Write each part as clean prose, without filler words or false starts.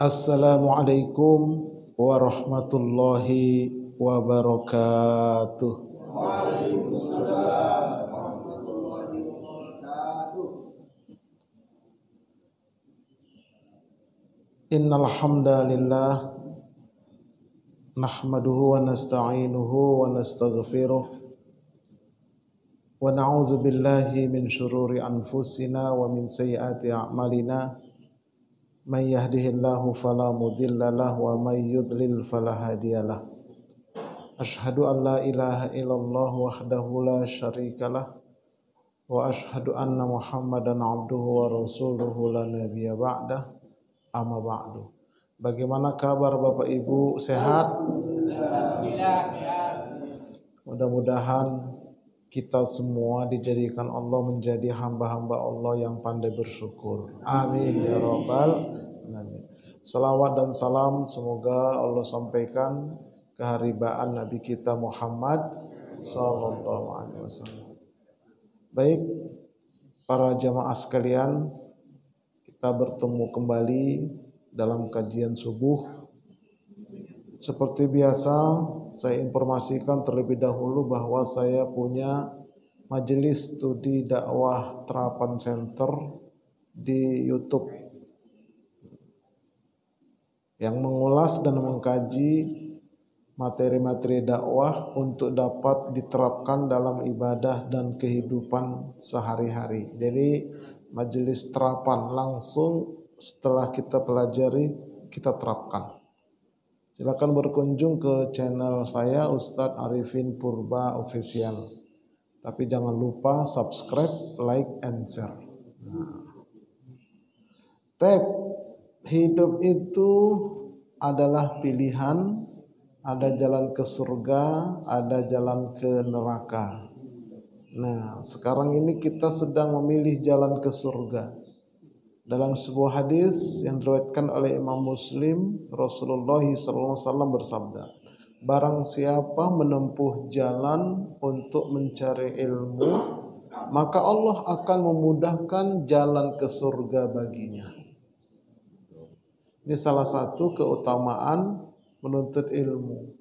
Assalamualaikum warahmatullahi wabarakatuh. Waalaikumsalam warahmatullahi wabarakatuh. Innal hamdalillah nahmaduhu wa nasta'inuhu wa nastaghfiruh wa na'udzu billahi min syururi anfusina wa min sayyiati a'malina. May yahdihillahu fala mudhillalah wa may yudlil fala hadiyalah. Asyhadu an la ilaha illallah wahdahu la syarikalah wa asyhadu anna Muhammadan abduhu wa rasuluhu la nabiyya ba'dah. Amma ba'du. Bagaimana kabar Bapak Ibu, sehat? Mudah-mudahan kita semua dijadikan Allah menjadi hamba-hamba Allah yang pandai bersyukur. Amin ya rabbal alamin. Salawat dan salam semoga Allah sampaikan keharibaan Nabi kita Muhammad sallallahu alaihi wasallam. Baik, para jamaah sekalian, kita bertemu kembali dalam kajian subuh. Seperti biasa, saya informasikan terlebih dahulu bahwa saya punya majelis studi dakwah Terapan Center di YouTube yang mengulas dan mengkaji materi-materi dakwah untuk dapat diterapkan dalam ibadah dan kehidupan sehari-hari. Jadi majelis terapan langsung setelah kita pelajari, kita terapkan. Silakan berkunjung ke channel saya Ustadz Arifin Purba Official. Tapi jangan lupa subscribe, like, and share. Hidup itu adalah pilihan. Ada jalan ke surga, ada jalan ke neraka. Nah, sekarang ini kita sedang memilih jalan ke surga. Dalam sebuah hadis yang diriwayatkan oleh Imam Muslim, Rasulullah SAW bersabda, barang siapa menempuh jalan untuk mencari ilmu, maka Allah akan memudahkan jalan ke surga baginya. Ini salah satu keutamaan menuntut ilmu.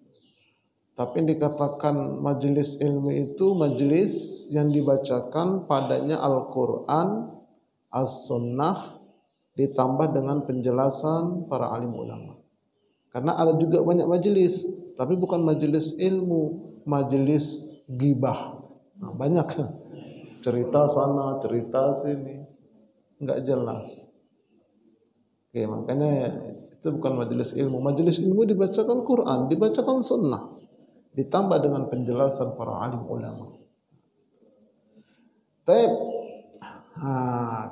Tapi dikatakan majelis ilmu itu majelis yang dibacakan padanya Al-Quran, As-Sunnah, ditambah dengan penjelasan para alim ulama. Karena ada juga banyak majelis, tapi bukan majelis ilmu, majelis ghibah. Nah, banyak cerita sana, cerita sini, nggak jelas. Oke, makanya itu bukan majelis ilmu. Majelis ilmu dibacakan Quran, dibacakan Sunnah, ditambah dengan penjelasan para alim ulama.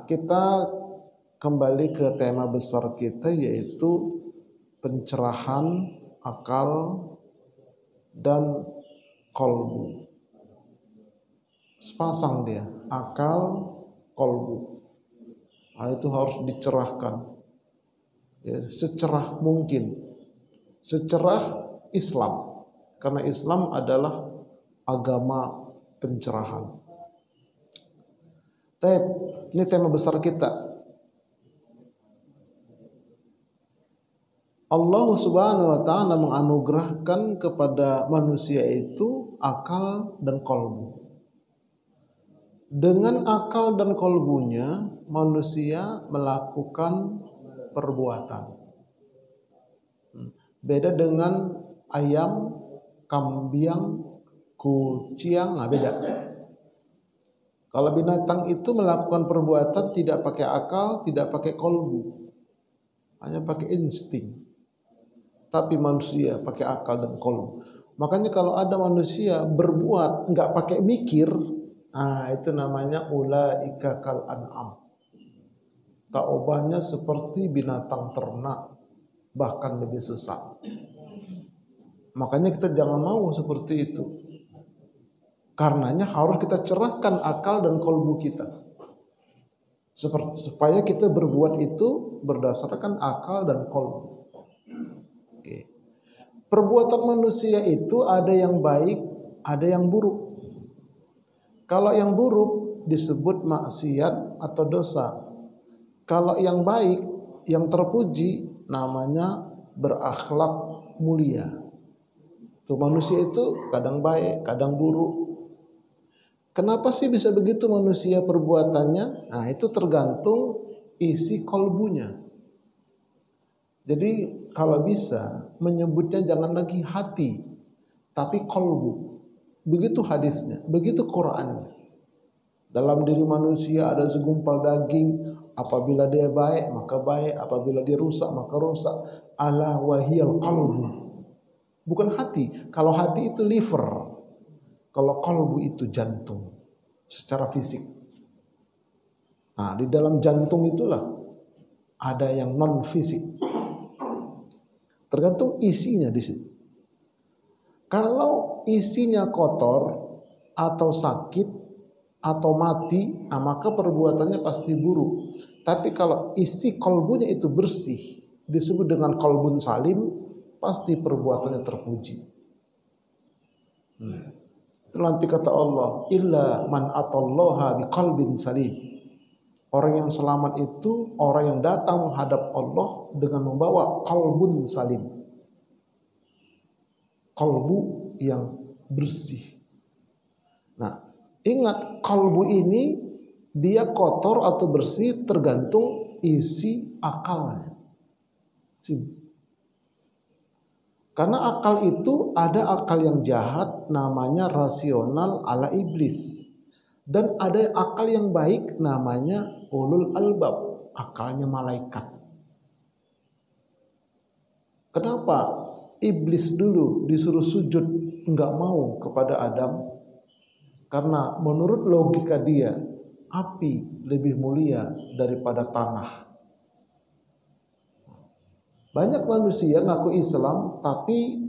Kita kembali ke tema besar kita, yaitu pencerahan akal dan kolbu. Sepasang dia, akal, kolbu. Nah, itu harus dicerahkan ya, secerah mungkin, secerah Islam, karena Islam adalah agama pencerahan. Ini tema besar kita. Allah Subhanahu wa ta'ala menganugerahkan kepada manusia itu akal dan kolbu. Dengan akal dan kolbunya, manusia melakukan perbuatan. Beda dengan ayam, kambing, kucing, beda. Kalau binatang itu melakukan perbuatan tidak pakai akal, tidak pakai kolbu, hanya pakai insting. Tapi manusia pakai akal dan kolbu. Makanya kalau ada manusia berbuat nggak pakai mikir, itu namanya ulaika kal an'am. Taubahnya seperti binatang ternak, bahkan lebih sesat. Makanya kita jangan mau seperti itu. Karenanya harus kita cerahkan akal dan kolbu kita, supaya kita berbuat itu berdasarkan akal dan kolbu. Perbuatan manusia itu ada yang baik, ada yang buruk. Kalau yang buruk disebut maksiat atau dosa. Kalau yang baik, yang terpuji namanya berakhlak mulia. Tuh, manusia itu kadang baik, kadang buruk. Kenapa sih bisa begitu manusia perbuatannya? Nah, itu tergantung isi kolbunya. Jadi kalau bisa menyebutnya jangan lagi hati, tapi kolbu. Begitu hadisnya, begitu Qur'annya. Dalam diri manusia ada segumpal daging, apabila dia baik maka baik, apabila dia rusak maka rusak. Ala wahiyal qalbu. Bukan hati. Kalau hati itu liver, kalau qalbu itu jantung secara fisik. Nah, di dalam jantung itulah ada yang non fisik. Tergantung isinya di situ. Kalau isinya kotor atau sakit atau mati, maka perbuatannya pasti buruk. Tapi kalau isi kolbunya itu bersih, disebut dengan kolbun salim, pasti perbuatannya terpuji. Itu nanti kata Allah, illa man atallaha biqalbin salim. Orang yang selamat itu orang yang datang menghadap Allah dengan membawa qalbun salim. Qalbu yang bersih. Nah, ingat qalbu ini dia kotor atau bersih tergantung isi akalnya. Karena akal itu ada akal yang jahat namanya rasional ala iblis. Dan ada akal yang baik namanya ulul albab, akalnya malaikat. Kenapa iblis dulu disuruh sujud enggak mau kepada Adam? Karena menurut logika dia api lebih mulia daripada tanah. Banyak manusia ngaku Islam tapi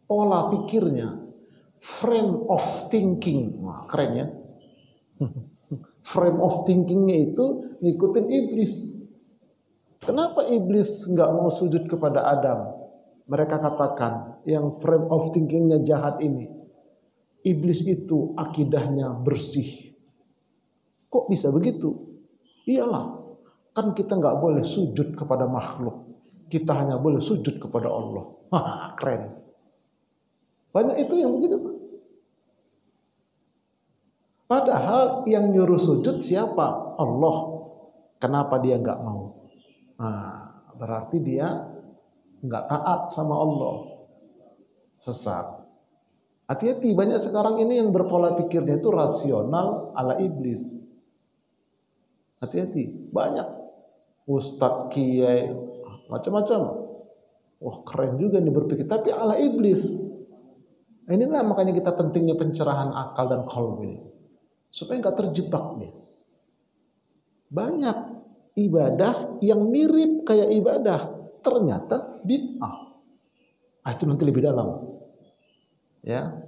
pola pikirnya, frame of thinking, wah keren ya. Frame of thinkingnya itu ngikutin iblis. Kenapa iblis nggak mau sujud kepada Adam? Mereka katakan yang frame of thinkingnya jahat ini, iblis itu akidahnya bersih. Kok bisa begitu? Iyalah, kan kita nggak boleh sujud kepada makhluk. Kita hanya boleh sujud kepada Allah. Wah, keren. Banyak itu yang begitu. Padahal yang nyuruh sujud siapa? Allah. Kenapa dia nggak mau? Nah, berarti dia nggak taat sama Allah. Sesat. Hati-hati, banyak sekarang ini yang berpola pikirnya itu rasional ala iblis. Hati-hati, banyak ustadz, kiai, macam-macam. Wah, keren juga nih berpikir, tapi ala iblis. Nah, inilah makanya kita pentingnya pencerahan akal dan qalb ini. Supaya nggak terjebak nih. Banyak ibadah yang mirip kayak ibadah, ternyata bid'ah. Itu nanti lebih dalam. Ya.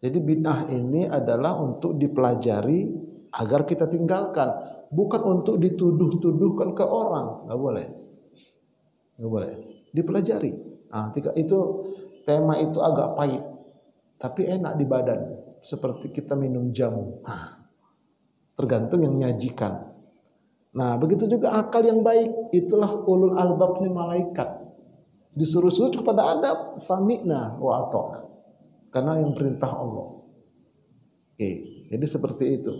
Jadi bid'ah ini adalah untuk dipelajari agar kita tinggalkan, bukan untuk dituduh-tuduhkan ke orang. Nggak boleh. Nggak boleh. Dipelajari. Nah, itu tema itu agak pahit, tapi enak di badan. Seperti kita minum jamu. Tergantung yang menyajikan. Nah, begitu juga akal yang baik. Itulah ulul albabnya malaikat. Disuruh sujud kepada Adam, sami'na wa ata'na. Karena yang perintah Allah. Oke, jadi seperti itu.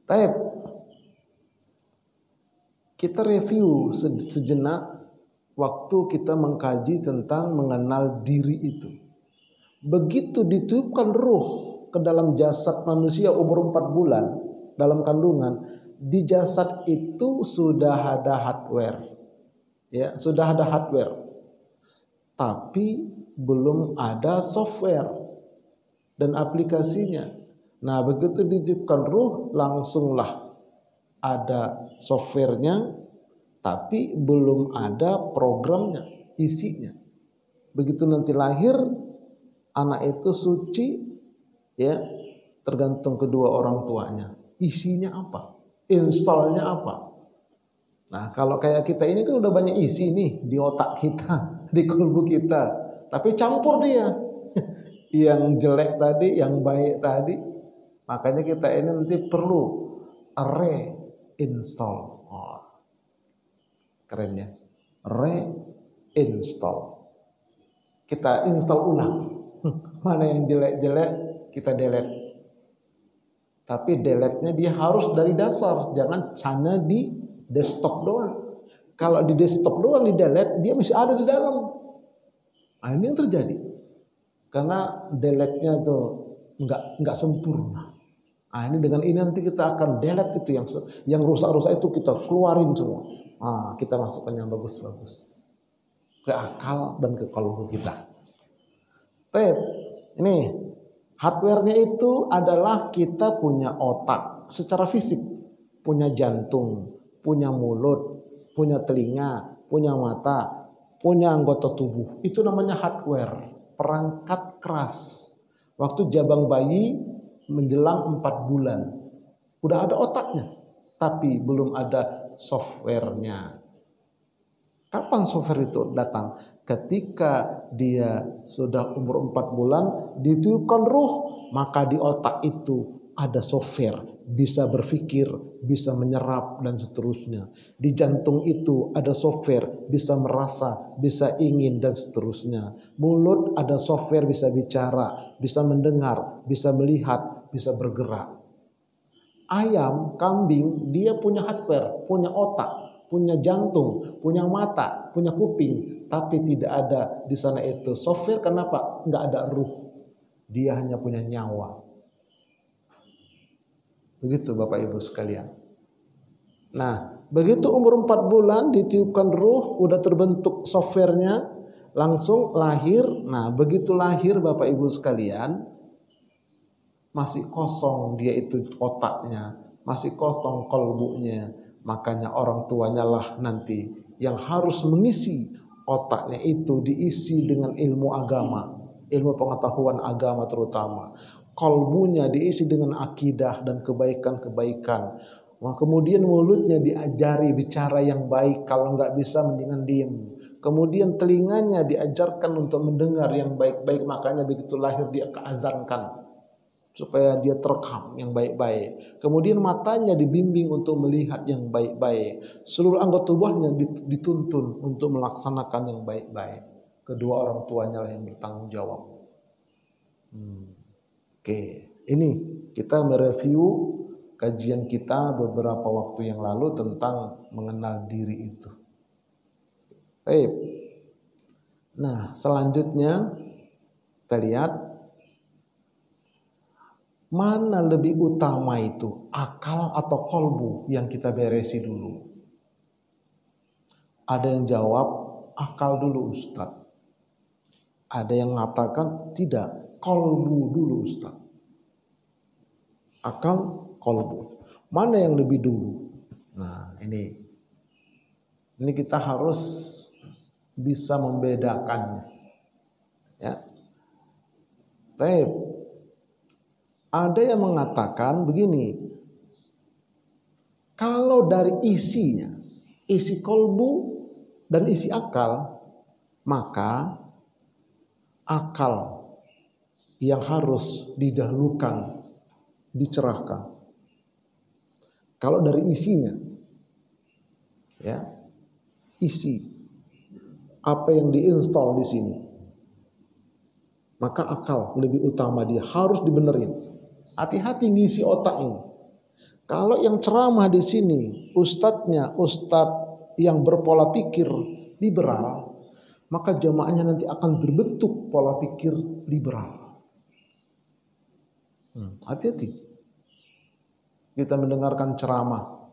Taib. Kita review sejenak waktu kita mengkaji tentang mengenal diri itu. Begitu ditiupkan ruh ke dalam jasad manusia umur 4 bulan dalam kandungan, di jasad itu sudah ada hardware. Ya, sudah ada hardware. Tapi belum ada software dan aplikasinya. Nah, begitu ditiupkan ruh langsunglah ada softwarenya, tapi belum ada programnya, isinya. Begitu nanti lahir, anak itu suci, ya, tergantung kedua orang tuanya. Isinya apa? Installnya apa? Nah, kalau kayak kita ini kan udah banyak isi nih di otak kita, di kalbu kita. Tapi campur dia. Yang jelek tadi, yang baik tadi. Makanya kita ini nanti perlu reinstall. Oh, keren ya. reinstall. Kita install ulang. Mana yang jelek-jelek kita delete. Tapi delete-nya dia harus dari dasar, jangan hanya di desktop doang. Kalau di desktop doang di delete, dia masih ada di dalam. Nah, ini yang terjadi. Karena delete-nya itu enggak sempurna. Nah, ini dengan ini nanti kita akan delete itu yang rusak-rusak itu kita keluarin semua. Nah, kita masukkan yang bagus-bagus ke akal dan ke kalbu kita. Ini hardware-nya itu adalah kita punya otak secara fisik, punya jantung, punya mulut, punya telinga, punya mata, punya anggota tubuh. Itu namanya hardware, perangkat keras. Waktu jabang bayi menjelang 4 bulan, udah ada otaknya, tapi belum ada software-nya. Kapan software itu datang? Ketika dia sudah umur 4 bulan, ditiupkan ruh, maka di otak itu ada software, bisa berpikir, bisa menyerap dan seterusnya. Di jantung itu ada software, bisa merasa, bisa ingin dan seterusnya. Mulut ada software, bisa bicara, bisa mendengar, bisa melihat, bisa bergerak. Ayam, kambing, dia punya hardware, punya otak, punya jantung, punya mata, punya kuping, tapi tidak ada di sana itu software. Kenapa? Nggak ada ruh. Dia hanya punya nyawa. Begitu Bapak Ibu sekalian. Nah, begitu umur 4 bulan ditiupkan ruh, udah terbentuk softwarenya, langsung lahir. Nah, begitu lahir Bapak Ibu sekalian, masih kosong dia itu otaknya, masih kosong kalbunya. Makanya orang tuanya lah nanti yang harus mengisi otaknya itu, diisi dengan ilmu agama, ilmu pengetahuan agama terutama. Kalbunya diisi dengan akidah dan kebaikan-kebaikan. Nah, kemudian mulutnya diajari bicara yang baik, kalau nggak bisa mendingan diem. Kemudian telinganya diajarkan untuk mendengar yang baik-baik, makanya begitu lahir dia keazankan supaya dia terekam yang baik-baik. Kemudian matanya dibimbing untuk melihat yang baik-baik. Seluruh anggota tubuhnya dituntun untuk melaksanakan yang baik-baik. Kedua orang tuanya lah yang bertanggung jawab. Oke, ini kita mereview kajian kita beberapa waktu yang lalu tentang mengenal diri itu. Baik. Nah, selanjutnya kita lihat mana lebih utama itu, akal atau kolbu yang kita beresi dulu. Ada yang jawab akal dulu Ustaz. Ada yang mengatakan tidak, kolbu dulu Ustaz. Akal, kolbu. Mana yang lebih dulu? Nah, ini kita harus bisa membedakannya. Ya. Baik. Ada yang mengatakan begini, kalau dari isinya, isi kolbu dan isi akal, maka akal yang harus didahulukan, dicerahkan. Kalau dari isinya, ya, isi apa yang diinstal di sini, maka akal lebih utama, dia harus dibenerin. Hati-hati ngisi otak ini. Kalau yang ceramah di sini ustadznya ustadz yang berpola pikir liberal, maka jamaahnya nanti akan berbentuk pola pikir liberal. Hati-hati. Kita mendengarkan ceramah,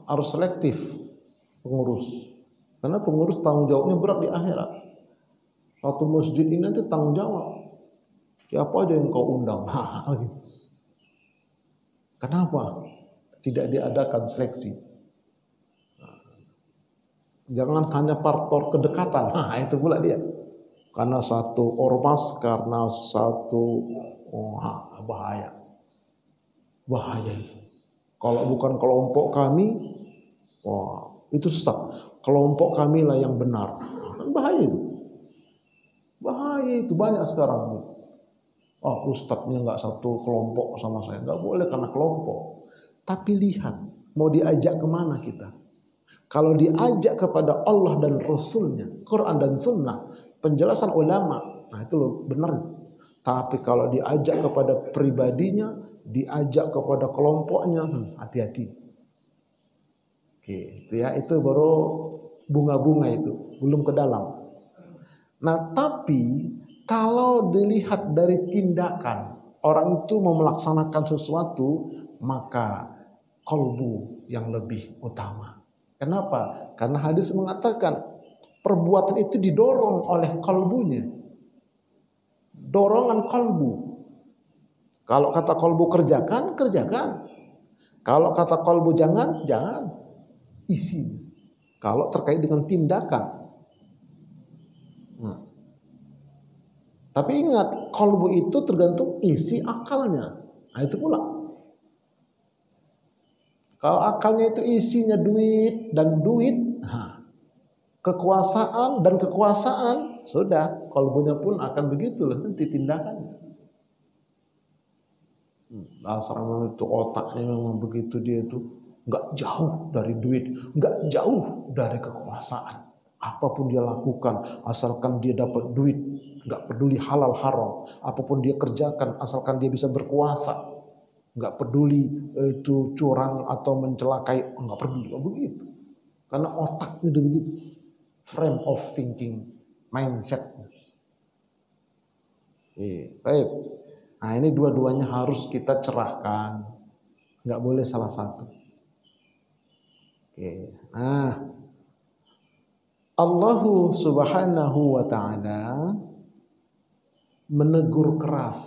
harus selektif pengurus. Karena pengurus tanggung jawabnya berat di akhirat. Satu masjid ini nanti tanggung jawab. Siapa aja yang kau undang? Gitu. Kenapa tidak diadakan seleksi? Jangan hanya faktor kedekatan. Itu pula dia. Karena satu ormas, karena satu bahaya. Bahaya. Kalau bukan kelompok kami, itu sesat. Kelompok kami lah yang benar. Bahaya itu. Bahaya itu banyak sekarang. Ustadznya nggak satu kelompok sama saya. Nggak boleh karena kelompok. Tapi lihat, mau diajak kemana kita? Kalau diajak kepada Allah dan Rasulnya, Quran dan Sunnah, penjelasan ulama, nah itu loh benar. Tapi kalau diajak kepada pribadinya, diajak kepada kelompoknya, hati-hati. Oke, itu ya, itu baru bunga-bunga itu, belum ke dalam. Nah, tapi kalau dilihat dari tindakan, orang itu mau melaksanakan sesuatu, maka qalbu yang lebih utama. Kenapa? Karena hadis mengatakan perbuatan itu didorong oleh kalbunya. Dorongan kalbu. Kalau kata kalbu kerjakan, kerjakan. Kalau kata kalbu jangan, jangan. Isi. Kalau terkait dengan tindakan. Tapi ingat, kalbu itu tergantung isi akalnya. Nah itu pula. Kalau akalnya itu isinya duit dan duit, kekuasaan dan kekuasaan, sudah, kalbunya pun akan begitu nanti tindakannya. Dasar memang itu otaknya memang begitu, dia itu nggak jauh dari duit, nggak jauh dari kekuasaan. Apapun dia lakukan, asalkan dia dapat duit, nggak peduli halal haram. Apapun dia kerjakan, asalkan dia bisa berkuasa. Nggak peduli itu curang atau mencelakai, nggak peduli, begitu. Karena otaknya udah begitu, frame of thinking, mindset. Baik. Nah ini dua-duanya harus kita cerahkan, nggak boleh salah satu. Oke. Nah, Allah Subhanahu wa Ta'ala menegur keras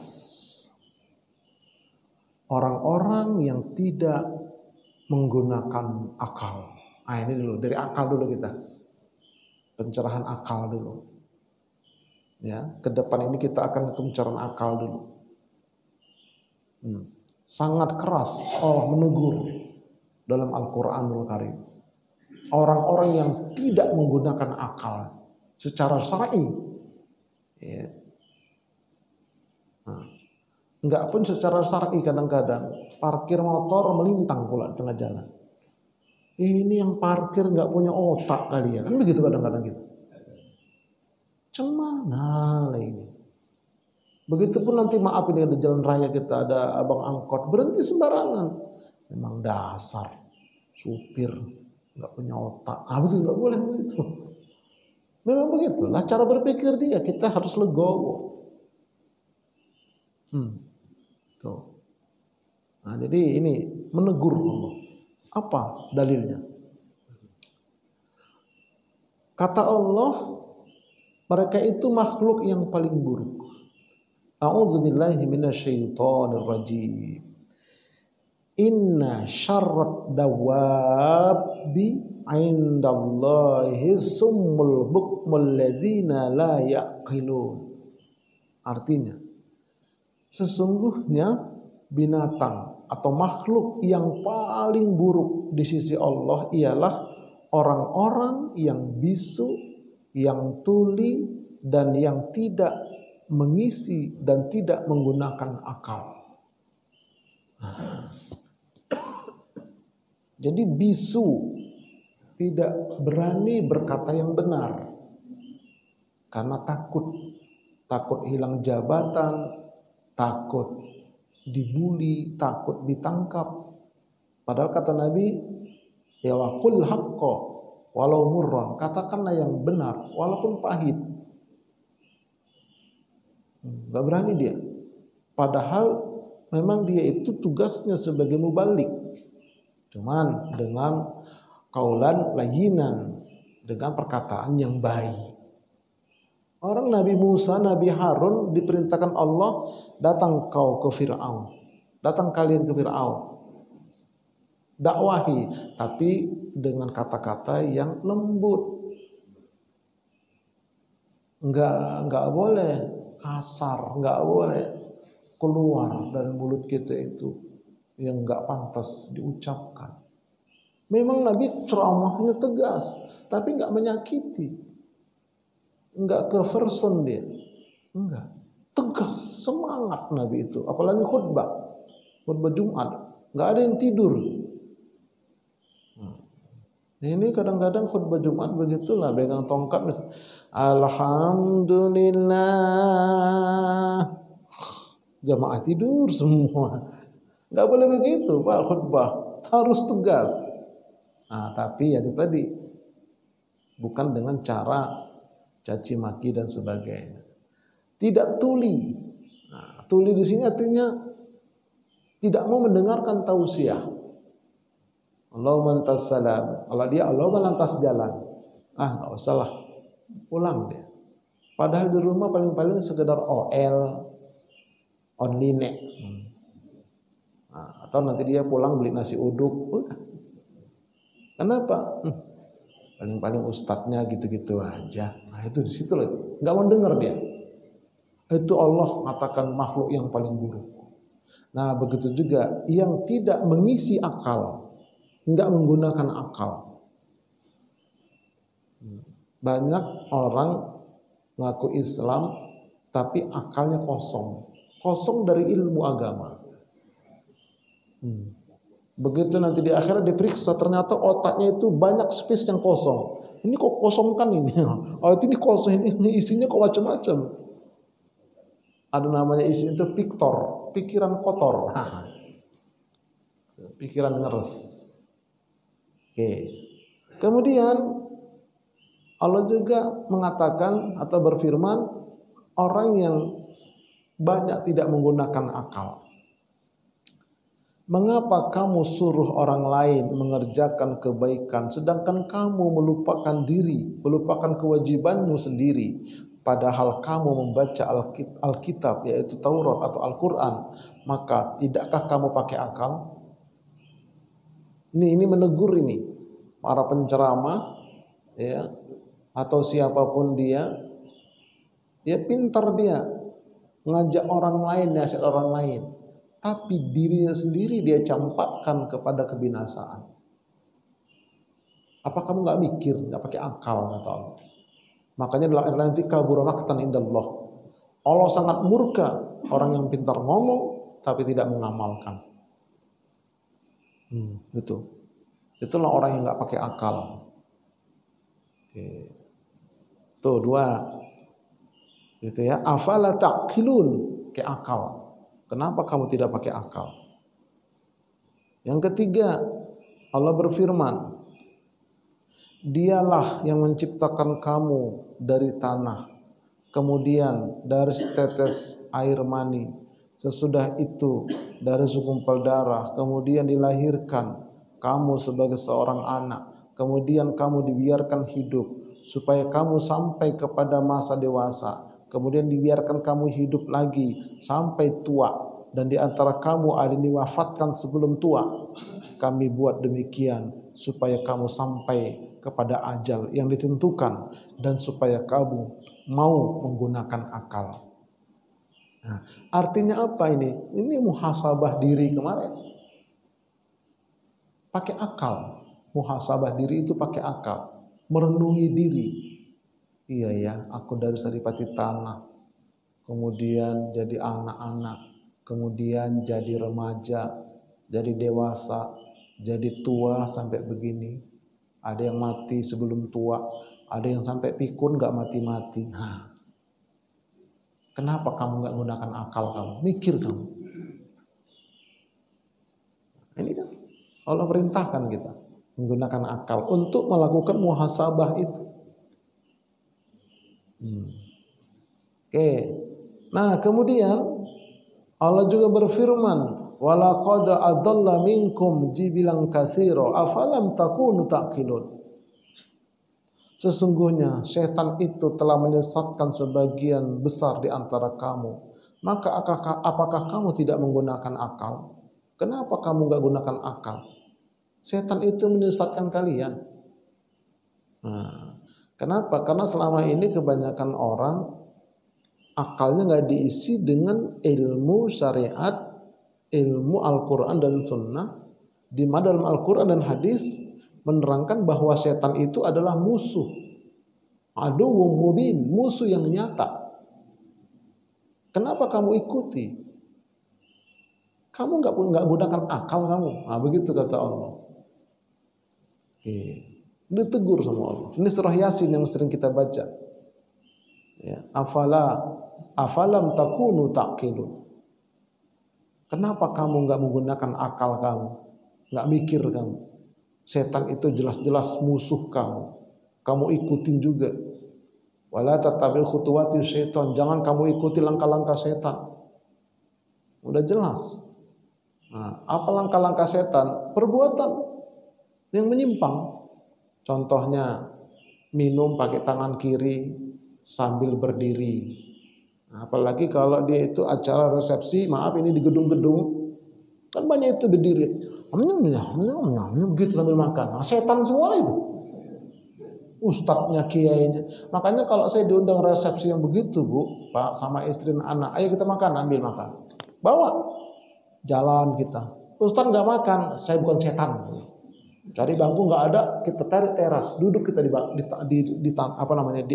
orang-orang yang tidak menggunakan akal. Nah ini dulu, dari akal dulu kita. Pencerahan akal dulu. Ya, ke depan ini kita akan ke pencerahan akal dulu. Sangat keras Allah menegur dalam Al-Quranul Karim. Orang-orang yang tidak menggunakan akal secara syar'i. Ya. Enggak pun secara syar'i, kadang-kadang parkir motor melintang pula di tengah jalan. Ini yang parkir enggak punya otak kali ya. Kan begitu kadang-kadang gitu. Cemana lah ini. Begitupun nanti maaf ini ada jalan raya kita, ada abang angkot berhenti sembarangan. Memang dasar supir enggak punya otak. Begitu enggak boleh begitu. Memang begitulah cara berpikir dia. Kita harus legowo. Tuh. Nah, jadi ini menegur Allah. Apa dalilnya? Kata Allah, mereka itu makhluk yang paling buruk. A'udzubillahi minasyaitonir rajim. Inna syarrad dawabi 'indallahi summul bukmul ladzina la yaqilun. Artinya, sesungguhnya binatang atau makhluk yang paling buruk di sisi Allah ialah orang-orang yang bisu, yang tuli, dan yang tidak mengisi dan tidak menggunakan akal. Jadi bisu, tidak berani berkata yang benar karena takut hilang jabatan, takut dibuli, takut ditangkap. Padahal kata Nabi, ya waqul haqqo walau murran, katakanlah yang benar walaupun pahit. Gak berani dia. Padahal memang dia itu tugasnya sebagai mubalik. Cuman dengan kaulan layyinan, dengan perkataan yang baik. Orang Nabi Musa, Nabi Harun diperintahkan Allah, datang kau ke Fir'aun. Datang kalian ke Fir'aun. Dakwahi, tapi dengan kata-kata yang lembut. Enggak boleh kasar, enggak boleh keluar dari mulut kita itu yang enggak pantas diucapkan. Memang Nabi ceramahnya tegas, tapi enggak menyakiti. Enggak ke verson dia. Enggak. Tegas, semangat Nabi itu. Apalagi khutbah Jumat. Enggak ada yang tidur. Ini kadang-kadang khutbah Jumat begitulah, pegang tongkat, alhamdulillah, jamaah tidur semua. Nggak boleh begitu Pak khutbah, harus tegas. Nah, tapi ya itu tadi, bukan dengan cara caci maki dan sebagainya. Tidak tuli. Nah, tuli di sini artinya tidak mau mendengarkan tausiah. Allahumma antas salam. Kalau dia Allahumma lantas jalan. Nggak usah lah, pulang dia. Padahal di rumah paling-paling sekedar OL, online. Nah, atau nanti dia pulang beli nasi uduk. Udah. Kenapa? Paling-paling ustadznya gitu-gitu aja. Nah itu di situ loh, nggak mau dengar dia. Itu Allah mengatakan makhluk yang paling buruk. Nah begitu juga yang tidak mengisi akal, nggak menggunakan akal. Banyak orang ngaku Islam tapi akalnya kosong dari ilmu agama. Begitu nanti di akhirat diperiksa, ternyata otaknya itu banyak space yang kosong. Ini kok kosong kan ini? Oh ini kosong, ini isinya kok macam-macam. Ada namanya isi itu piktor, pikiran kotor, pikiran ngeres. Oke. Kemudian Allah juga mengatakan atau berfirman, orang yang banyak tidak menggunakan akal. Mengapa kamu suruh orang lain mengerjakan kebaikan sedangkan kamu melupakan diri, melupakan kewajibanmu sendiri, padahal kamu membaca Alkitab yaitu Taurat atau Al-Quran, maka tidakkah kamu pakai akal? Ini menegur ini para penceramah ya, atau siapapun dia pintar dia ngajak orang lain, nasihat orang lain, tapi dirinya sendiri dia campakkan kepada kebinasaan. Apa kamu nggak mikir, nggak pakai akal kata Allah? Makanya dalam ayat nanti kabura maqtan indallah. Allah sangat murka orang yang pintar ngomong tapi tidak mengamalkan. Itulah orang yang nggak pakai akal. Oke. Tuh dua, gitu ya. Afala taqilun, ke akal. Kenapa kamu tidak pakai akal? Yang ketiga, Allah berfirman, Dialah yang menciptakan kamu dari tanah, kemudian dari setetes air mani, sesudah itu dari segumpal darah, kemudian dilahirkan kamu sebagai seorang anak, kemudian kamu dibiarkan hidup supaya kamu sampai kepada masa dewasa, kemudian dibiarkan kamu hidup lagi sampai tua, dan di antara kamu ada yang diwafatkan sebelum tua. Kami buat demikian supaya kamu sampai kepada ajal yang ditentukan dan supaya kamu mau menggunakan akal. Nah, artinya apa ini? Ini muhasabah diri kemarin. Pakai akal. Muhasabah diri itu pakai akal. Merenungi diri. Iya ya, aku dari saripati tanah, kemudian jadi anak-anak, kemudian jadi remaja, jadi dewasa, jadi tua sampai begini. Ada yang mati sebelum tua, ada yang sampai pikun gak mati-mati. Kenapa kamu gak gunakan akal kamu? Mikir kamu. Ini kan Allah perintahkan kita menggunakan akal untuk melakukan muhasabah itu. Oke. Nah, kemudian Allah juga berfirman, walaqad adalla minkum jibilan katsira afalam takunu taqilun. Sesungguhnya setan itu telah menyesatkan sebagian besar di antara kamu. Maka apakah kamu tidak menggunakan akal? Kenapa kamu enggak gunakan akal? Setan itu menyesatkan kalian. Nah, kenapa? Karena selama ini kebanyakan orang akalnya enggak diisi dengan ilmu syariat, ilmu Al-Quran dan Sunnah, di mana dalam Al-Quran dan hadis menerangkan bahwa setan itu adalah musuh, aduwwum mubin, musuh yang nyata. Kenapa kamu ikuti? Kamu nggak gunakan akal kamu. Nah, begitu kata Allah. Oke. Ditegur sama Allah. Ini surah Yasin yang sering kita baca. Ya, afalam takunu taqilun. Kenapa kamu nggak menggunakan akal kamu, nggak mikir kamu? Setan itu jelas-jelas musuh kamu. Kamu ikutin juga. Wala tattabi'u khutuwati syaitan. Jangan kamu ikuti langkah-langkah setan. Udah jelas. Nah, apa langkah-langkah setan? Perbuatan yang menyimpang. Contohnya minum pakai tangan kiri sambil berdiri. Nah, apalagi kalau dia itu acara resepsi, maaf ini di gedung-gedung, kan banyak itu berdiri. Begitu sambil makan. Nah, setan semua itu. Ustadznya, kiainya. Makanya kalau saya diundang resepsi yang begitu, Bu, Pak, sama istri dan anak, ayo kita makan, ambil makan. Bawa. Jalan kita. Ustadz nggak makan, saya bukan setan. Cari bangku nggak ada, kita tarik teras, duduk kita di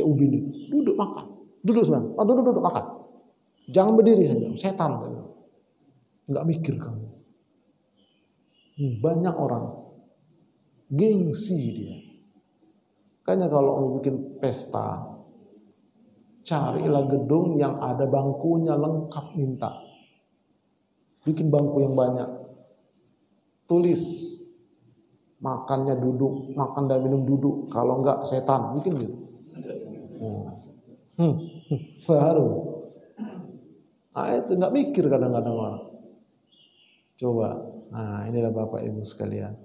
ubin itu, duduk makan, duduk makan, jangan berdiri, setan, nggak mikir kamu. Banyak orang gengsi dia, kayaknya kalau mau bikin pesta, carilah gedung yang ada bangkunya lengkap minta, bikin bangku yang banyak, tulis. Makannya duduk, makan dan minum duduk. Kalau enggak setan, bikin gitu. Baru. Nah, itu enggak mikir kadang-kadang orang. Coba. Nah, inilah Bapak Ibu sekalian.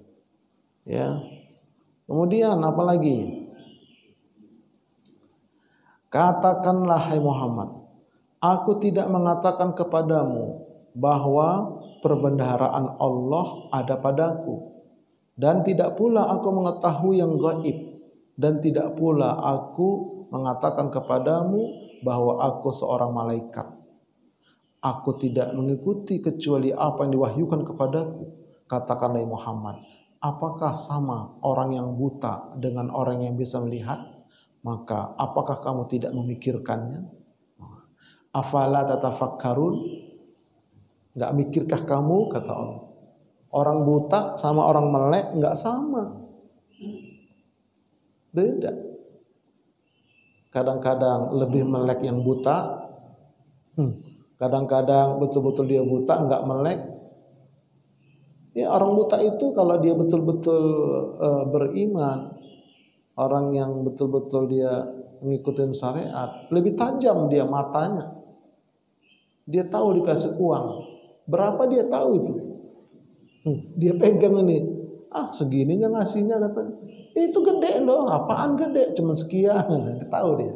Ya. Kemudian apa lagi? Katakanlah hai Muhammad, aku tidak mengatakan kepadamu bahwa perbendaharaan Allah ada padaku. Dan tidak pula aku mengetahui yang gaib, dan tidak pula aku mengatakan kepadamu bahwa aku seorang malaikat. Aku tidak mengikuti kecuali apa yang diwahyukan kepadaku. Katakanlah Muhammad, apakah sama orang yang buta dengan orang yang bisa melihat? Maka apakah kamu tidak memikirkannya? Afala tatafakkarun? Enggak mikirkah kamu, kata Allah. Orang buta sama orang melek enggak sama. Beda. Kadang-kadang lebih melek yang buta. Kadang-kadang betul-betul dia buta enggak melek. Ya, orang buta itu kalau dia betul-betul beriman, orang yang betul-betul dia mengikuti syariat, lebih tajam dia matanya. Dia tahu dikasih uang. Berapa dia tahu itu. Dia pegang ini, segininya ngasihnya katanya. Itu gede loh, apaan gede? Cuma sekian, dia tahu dia.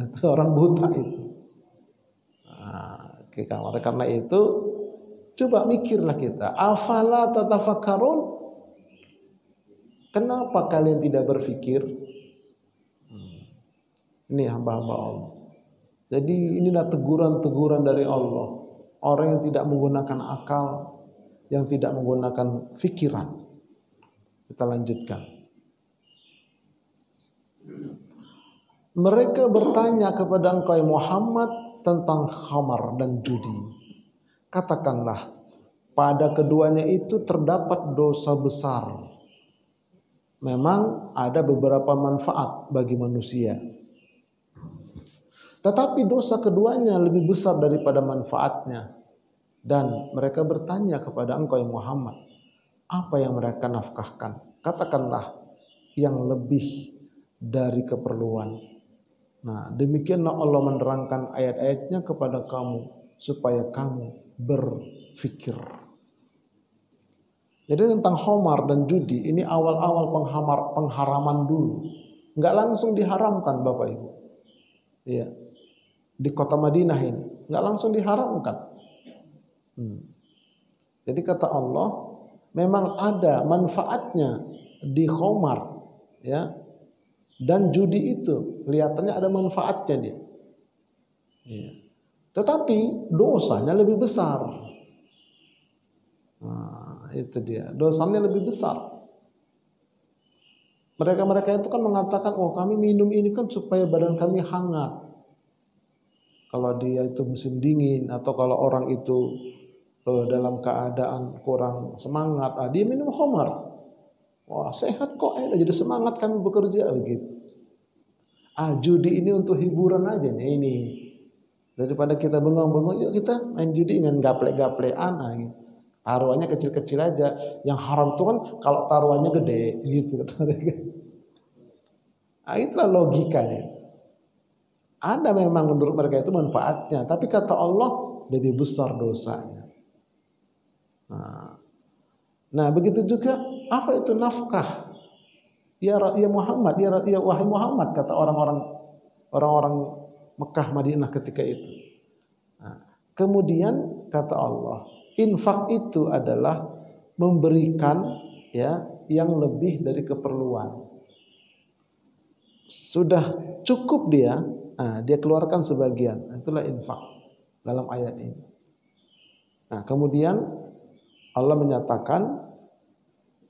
Itu orang buta itu. Nah, karena itu coba mikirlah kita. Afala tatafakkarun? Kenapa kalian tidak berpikir? Ini hamba-hamba Allah. Jadi inilah teguran-teguran dari Allah. Orang yang tidak menggunakan akal, yang tidak menggunakan fikiran. Kita lanjutkan. Mereka bertanya kepada engkau Muhammad tentang khamar dan judi. Katakanlah, pada keduanya itu terdapat dosa besar. Memang ada beberapa manfaat bagi manusia. Tetapi dosa keduanya lebih besar daripada manfaatnya. Dan mereka bertanya kepada engkau Muhammad, apa yang mereka nafkahkan? Katakanlah yang lebih dari keperluan. Nah, demikianlah Allah menerangkan ayat-ayatnya kepada kamu supaya kamu berfikir. Jadi tentang khamar dan judi ini awal-awal pengharaman dulu. Enggak langsung diharamkan Bapak Ibu. Iya. Di kota Madinah ini enggak langsung diharamkan. Jadi kata Allah, memang ada manfaatnya di khamar, ya. Dan judi itu kelihatannya ada manfaatnya dia. Ya. Tetapi dosanya lebih besar. Nah, itu dia. Dosanya lebih besar. Mereka itu kan mengatakan, oh kami minum ini kan supaya badan kami hangat. Kalau dia itu musim dingin atau kalau orang itu dalam keadaan kurang semangat, dia minum khamar. Wah sehat kok, udah jadi semangat kami bekerja begitu. Judi ini untuk hiburan aja nih ini. Daripada kita bengong-bengong, yuk kita main judi dengan gaplek-gaplekan gitu. Taruhannya kecil-kecil aja. Yang haram itu kan kalau taruhannya gede gitu. Itulah logikanya. Ada memang menurut mereka itu manfaatnya, tapi kata Allah lebih besar dosanya. Nah begitu juga apa itu nafkah? Ya Muhammad, ya wahai Muhammad, kata orang-orang Mekah Madinah ketika itu. Kemudian kata Allah, infak itu adalah memberikan ya yang lebih dari keperluan. Sudah cukup dia keluarkan sebagian. Itulah infak dalam ayat ini. Nah, kemudian Allah menyatakan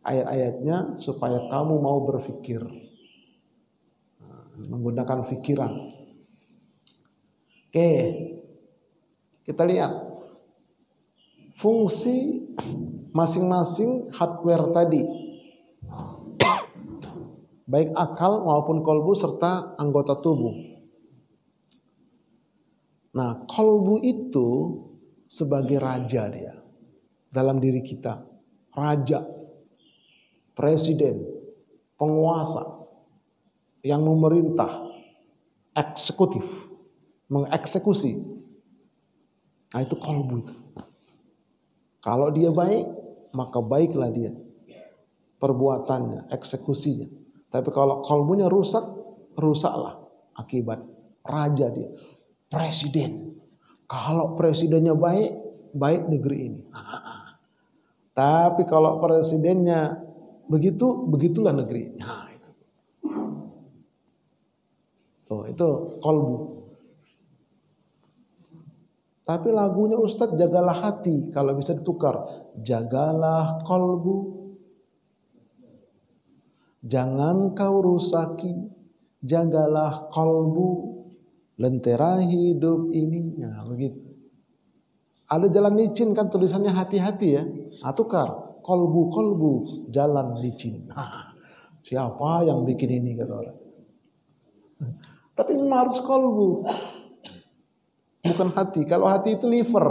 ayat-ayatnya supaya kamu mau berpikir, menggunakan pikiran. Oke, kita lihat fungsi masing-masing hardware tadi, baik akal maupun kolbu serta anggota tubuh. Nah, kolbu itu sebagai raja dia dalam diri kita, raja, presiden, penguasa yang memerintah, eksekutif, mengeksekusi. Nah itu kolbu itu. Kalau dia baik, maka baiklah dia perbuatannya, eksekusinya. Tapi kalau kolbunya rusak, rusaklah akibat raja dia, presiden. Kalau presidennya baik, baik negeri ini. Tapi kalau presidennya begitu, begitulah negeri. Nah, itu. Tuh, itu kolbu. Tapi lagunya Ustadz, jagalah hati. Kalau bisa ditukar, jagalah kolbu. Jangan kau rusaki, jagalah kolbu. Lentera hidup ini. Nah, begitu. Ada jalan licin kan tulisannya hati-hati ya. Tukar. Kolbu, jalan licin. Siapa yang bikin ini kata orang. Tapi memang harus kolbu. Bukan hati. Kalau hati itu liver.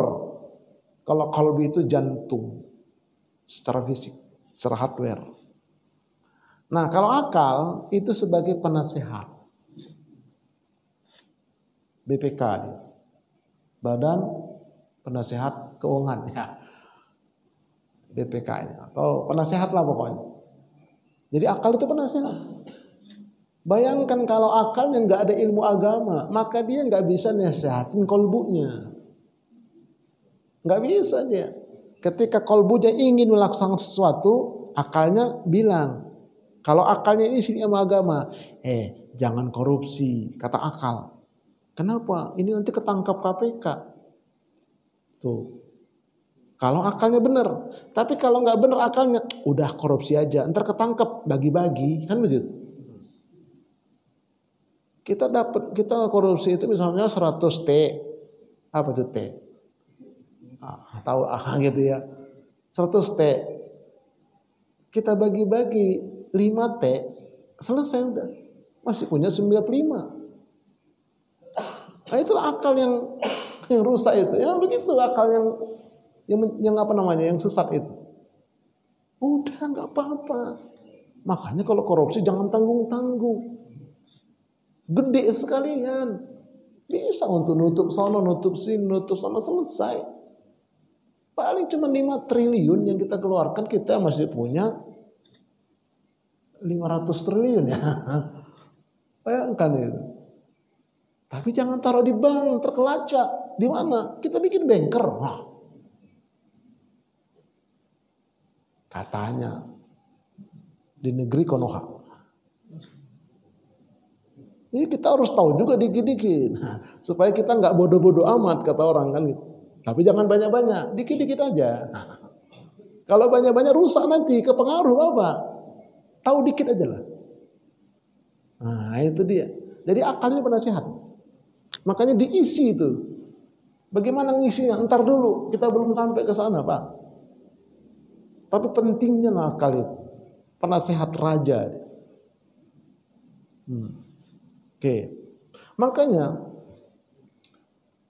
Kalau kolbu itu jantung. Secara fisik. Secara hardware. Nah kalau akal itu sebagai penasehat. BPK. Badan Penasehat Keuangan. Ya. BPK ini. Atau penasehat lah pokoknya. Jadi akal itu penasehat. Bayangkan kalau akalnya nggak ada ilmu agama, maka dia nggak bisa nasihatin kolbunya. Nggak bisa dia. Ketika kolbunya ingin melaksanakan sesuatu, akalnya bilang. Kalau akalnya ini ilmu agama, jangan korupsi, kata akal. Kenapa? Ini nanti ketangkap KPK. Tuh. Kalau akalnya benar, tapi kalau nggak benar akalnya, udah korupsi aja, ntar ketangkep bagi-bagi, kan begitu. Kita korupsi itu misalnya 100 T, apa itu T? Tahu gitu ya, 100 T, kita bagi-bagi 5 T, selesai udah, masih punya 95. Nah itulah akal yang rusak itu, ya begitu akal yang apa namanya, yang sesat itu. Udah nggak apa-apa. Makanya kalau korupsi jangan tanggung-tanggung. Gede sekalian. Bisa untuk nutup sono, nutup sini, nutup sama selesai. Paling cuma 5 triliun yang kita keluarkan, kita masih punya 500 triliun ya. Bayangkan itu. Tapi jangan taruh di bank, terkelacak. Di mana? Kita bikin banker. Katanya di negeri Konoha. Ini kita harus tahu juga dikit-dikit supaya kita nggak bodoh-bodoh amat kata orang kan gitu. Tapi jangan banyak-banyak, dikit-dikit aja. Kalau banyak-banyak rusak nanti, kepengaruh Bapak. Tahu dikit aja lah. Nah itu dia. Jadi akalnya penasehat. Makanya diisi itu. Bagaimana ngisinya? Ntar dulu, kita belum sampai ke sana Pak. Tapi pentingnya lah akal itu. penasehat raja. Oke. Makanya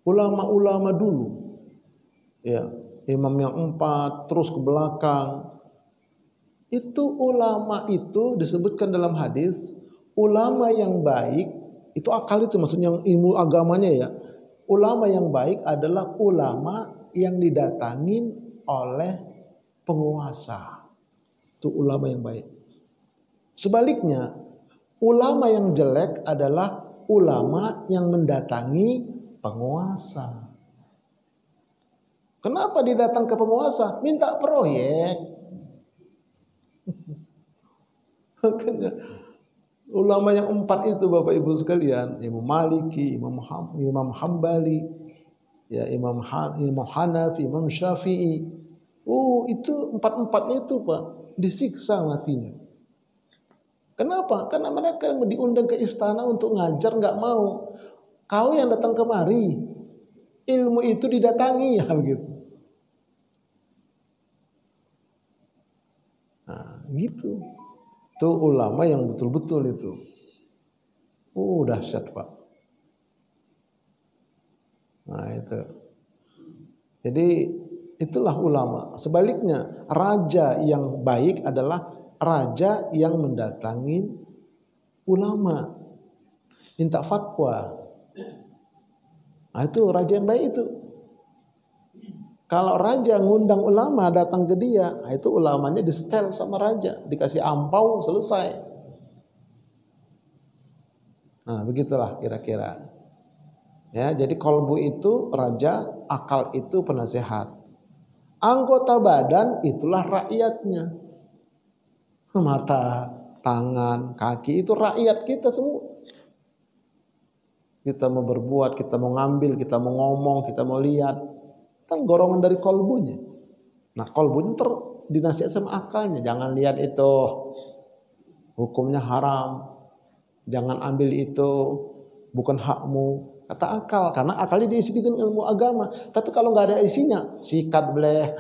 ulama-ulama dulu, ya, imam yang 4 terus ke belakang, itu ulama itu disebutkan dalam hadis, ulama yang baik itu akal itu maksudnya yang ilmu agamanya ya. Ulama yang baik adalah ulama yang didatangin oleh penguasa. Itu ulama yang baik. Sebaliknya, ulama yang jelek adalah ulama yang mendatangi penguasa. Kenapa dia datang ke penguasa? Minta proyek. Makanya ulama yang 4 itu Bapak Ibu sekalian, Imam Maliki, Imam Hambali, ya Imam Hanafi, Imam Syafi'i. Itu 4-4 itu Pak disiksa matinya. Kenapa? Karena mereka diundang ke istana untuk ngajar nggak mau. Kau yang datang kemari, ilmu itu didatangi ya begitu. Nah, gitu. Itu ulama yang betul-betul itu. Dahsyat Pak. Nah itu. Jadi itulah ulama. Sebaliknya, raja yang baik adalah raja yang mendatangi ulama. Minta fatwa. Nah itu raja yang baik itu. Kalau raja ngundang ulama datang ke dia, nah itu ulamanya di setel sama raja, dikasih ampau, selesai. Nah begitulah kira-kira. Ya, jadi kolbu itu raja, akal itu penasehat. Anggota badan itulah rakyatnya. Mata, tangan, kaki itu rakyat kita semua. Kita mau berbuat, kita mau ngambil, kita mau ngomong, kita mau lihat. Kan golongan dari kolbunya. Nah kolbunya dinasihat sama akalnya. Jangan lihat itu, hukumnya haram. Jangan ambil itu, bukan hakmu. Kata akal, karena akalnya diisi dengan ilmu agama. Tapi kalau nggak ada isinya, sikat bleh.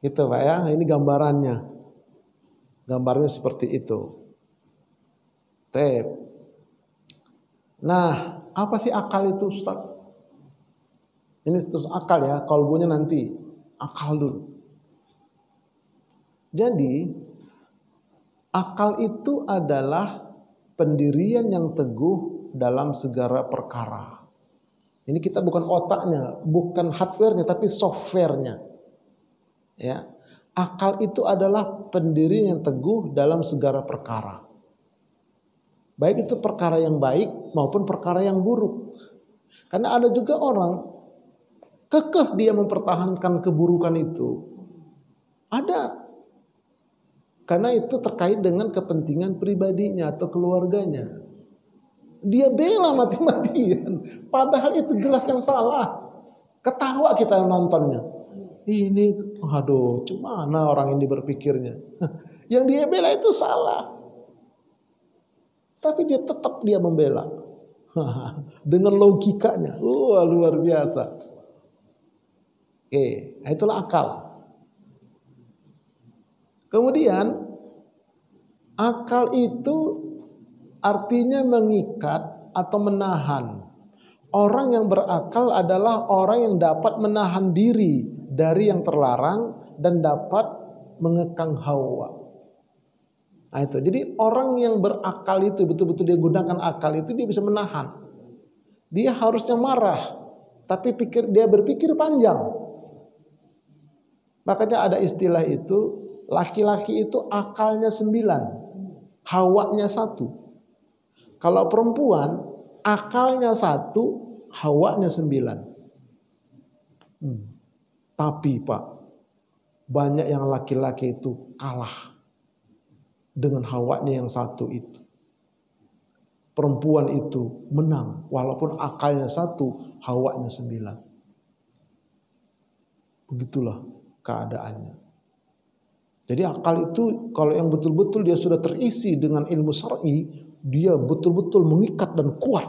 Gitu Pak ya, ini gambarannya. Gambarnya seperti itu. Nah, apa sih akal itu Ustaz? Ini terus akal ya, kalbunya nanti. Akal dulu. Jadi, akal itu adalah pendirian yang teguh dalam segala perkara. Ini kita bukan otaknya, bukan hardware-nya, tapi software-nya. Ya. Akal itu adalah pendirian yang teguh dalam segala perkara. Baik itu perkara yang baik maupun perkara yang buruk. Karena ada juga orang kekeh dia mempertahankan keburukan itu. Ada. Karena itu terkait dengan kepentingan pribadinya atau keluarganya. Dia bela mati-matian. Padahal itu jelas yang salah. Ketawa kita nontonnya. Ini, aduh, gimana orang ini berpikirnya. Yang dia bela itu salah. Tapi dia tetap membela. Dengan logikanya. Luar biasa. Itulah akal. Kemudian akal itu artinya mengikat atau menahan. Orang yang berakal adalah orang yang dapat menahan diri dari yang terlarang dan dapat mengekang hawa. Nah itu. Jadi orang yang berakal itu betul-betul dia gunakan akal itu dia bisa menahan. Dia harusnya marah, tapi dia berpikir panjang. Makanya ada istilah itu, laki-laki itu akalnya 9, hawanya 1. Kalau perempuan, akalnya 1, hawanya 9. Tapi Pak, banyak yang laki-laki itu kalah dengan hawanya yang 1 itu. Perempuan itu menang, walaupun akalnya 1, hawanya 9. Begitulah keadaannya. Jadi akal itu kalau yang betul-betul dia sudah terisi dengan ilmu syar'i, dia betul-betul mengikat dan kuat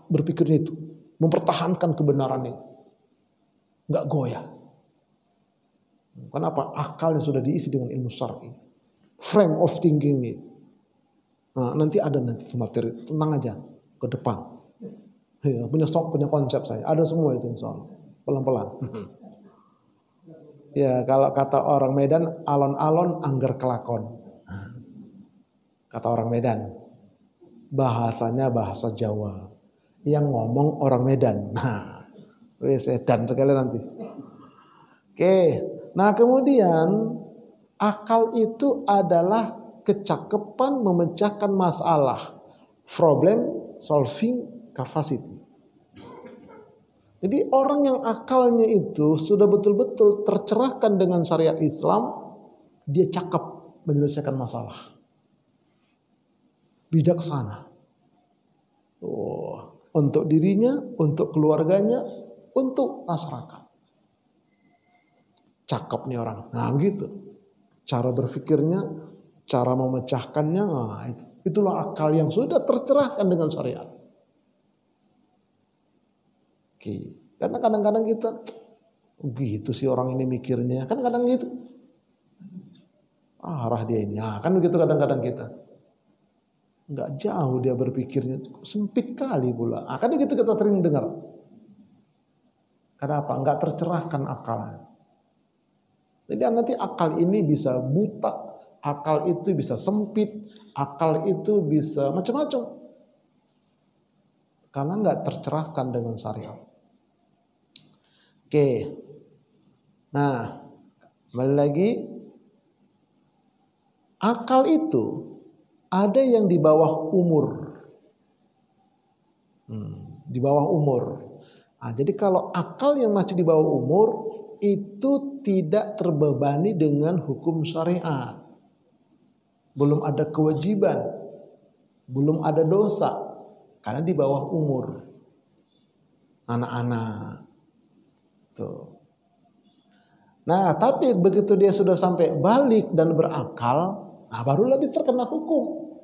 berpikirnya itu, mempertahankan kebenarannya, nggak goyah. Kenapa? Akalnya sudah diisi dengan ilmu syar'i. Frame of thinking nih. Nah, nanti materi, tenang aja ke depan. Ya, punya konsep saya. Ada semua itu insya Allah. Pelan-pelan. Ya, kalau kata orang Medan, alon-alon angger kelakon. Kata orang Medan. Bahasanya bahasa Jawa. Yang ngomong orang Medan. Nah, dan sekali nanti. Oke. Nah, kemudian akal itu adalah kecakapan memecahkan masalah. Problem solving capacity. Jadi orang yang akalnya itu sudah betul-betul tercerahkan dengan syariat Islam, dia cakep menyelesaikan masalah. Bijaksana. Untuk dirinya, untuk keluarganya, untuk masyarakat. Cakep nih orang. Nah gitu. Cara berpikirnya, cara memecahkannya, nah itulah akal yang sudah tercerahkan dengan syariat. Oke. Karena kadang-kadang kita gitu sih orang ini mikirnya. Kan kadang gitu. Arah dia ini. Nah, kan begitu kadang-kadang kita. Enggak jauh dia berpikirnya. Sempit kali pula. Nah, kan gitu kita sering dengar. Kenapa? Enggak tercerahkan akalnya. Jadi nanti akal ini bisa buta. Akal itu bisa sempit. Akal itu bisa macam-macam. Karena enggak tercerahkan dengan syariat. Oke, nah kembali lagi, akal itu ada yang di bawah umur, di bawah umur. Nah, jadi kalau akal yang masih di bawah umur itu tidak terbebani dengan hukum syariat, belum ada kewajiban, belum ada dosa, karena di bawah umur, anak-anak. Nah, tapi begitu dia sudah sampai balik dan berakal, nah barulah dia terkena hukum.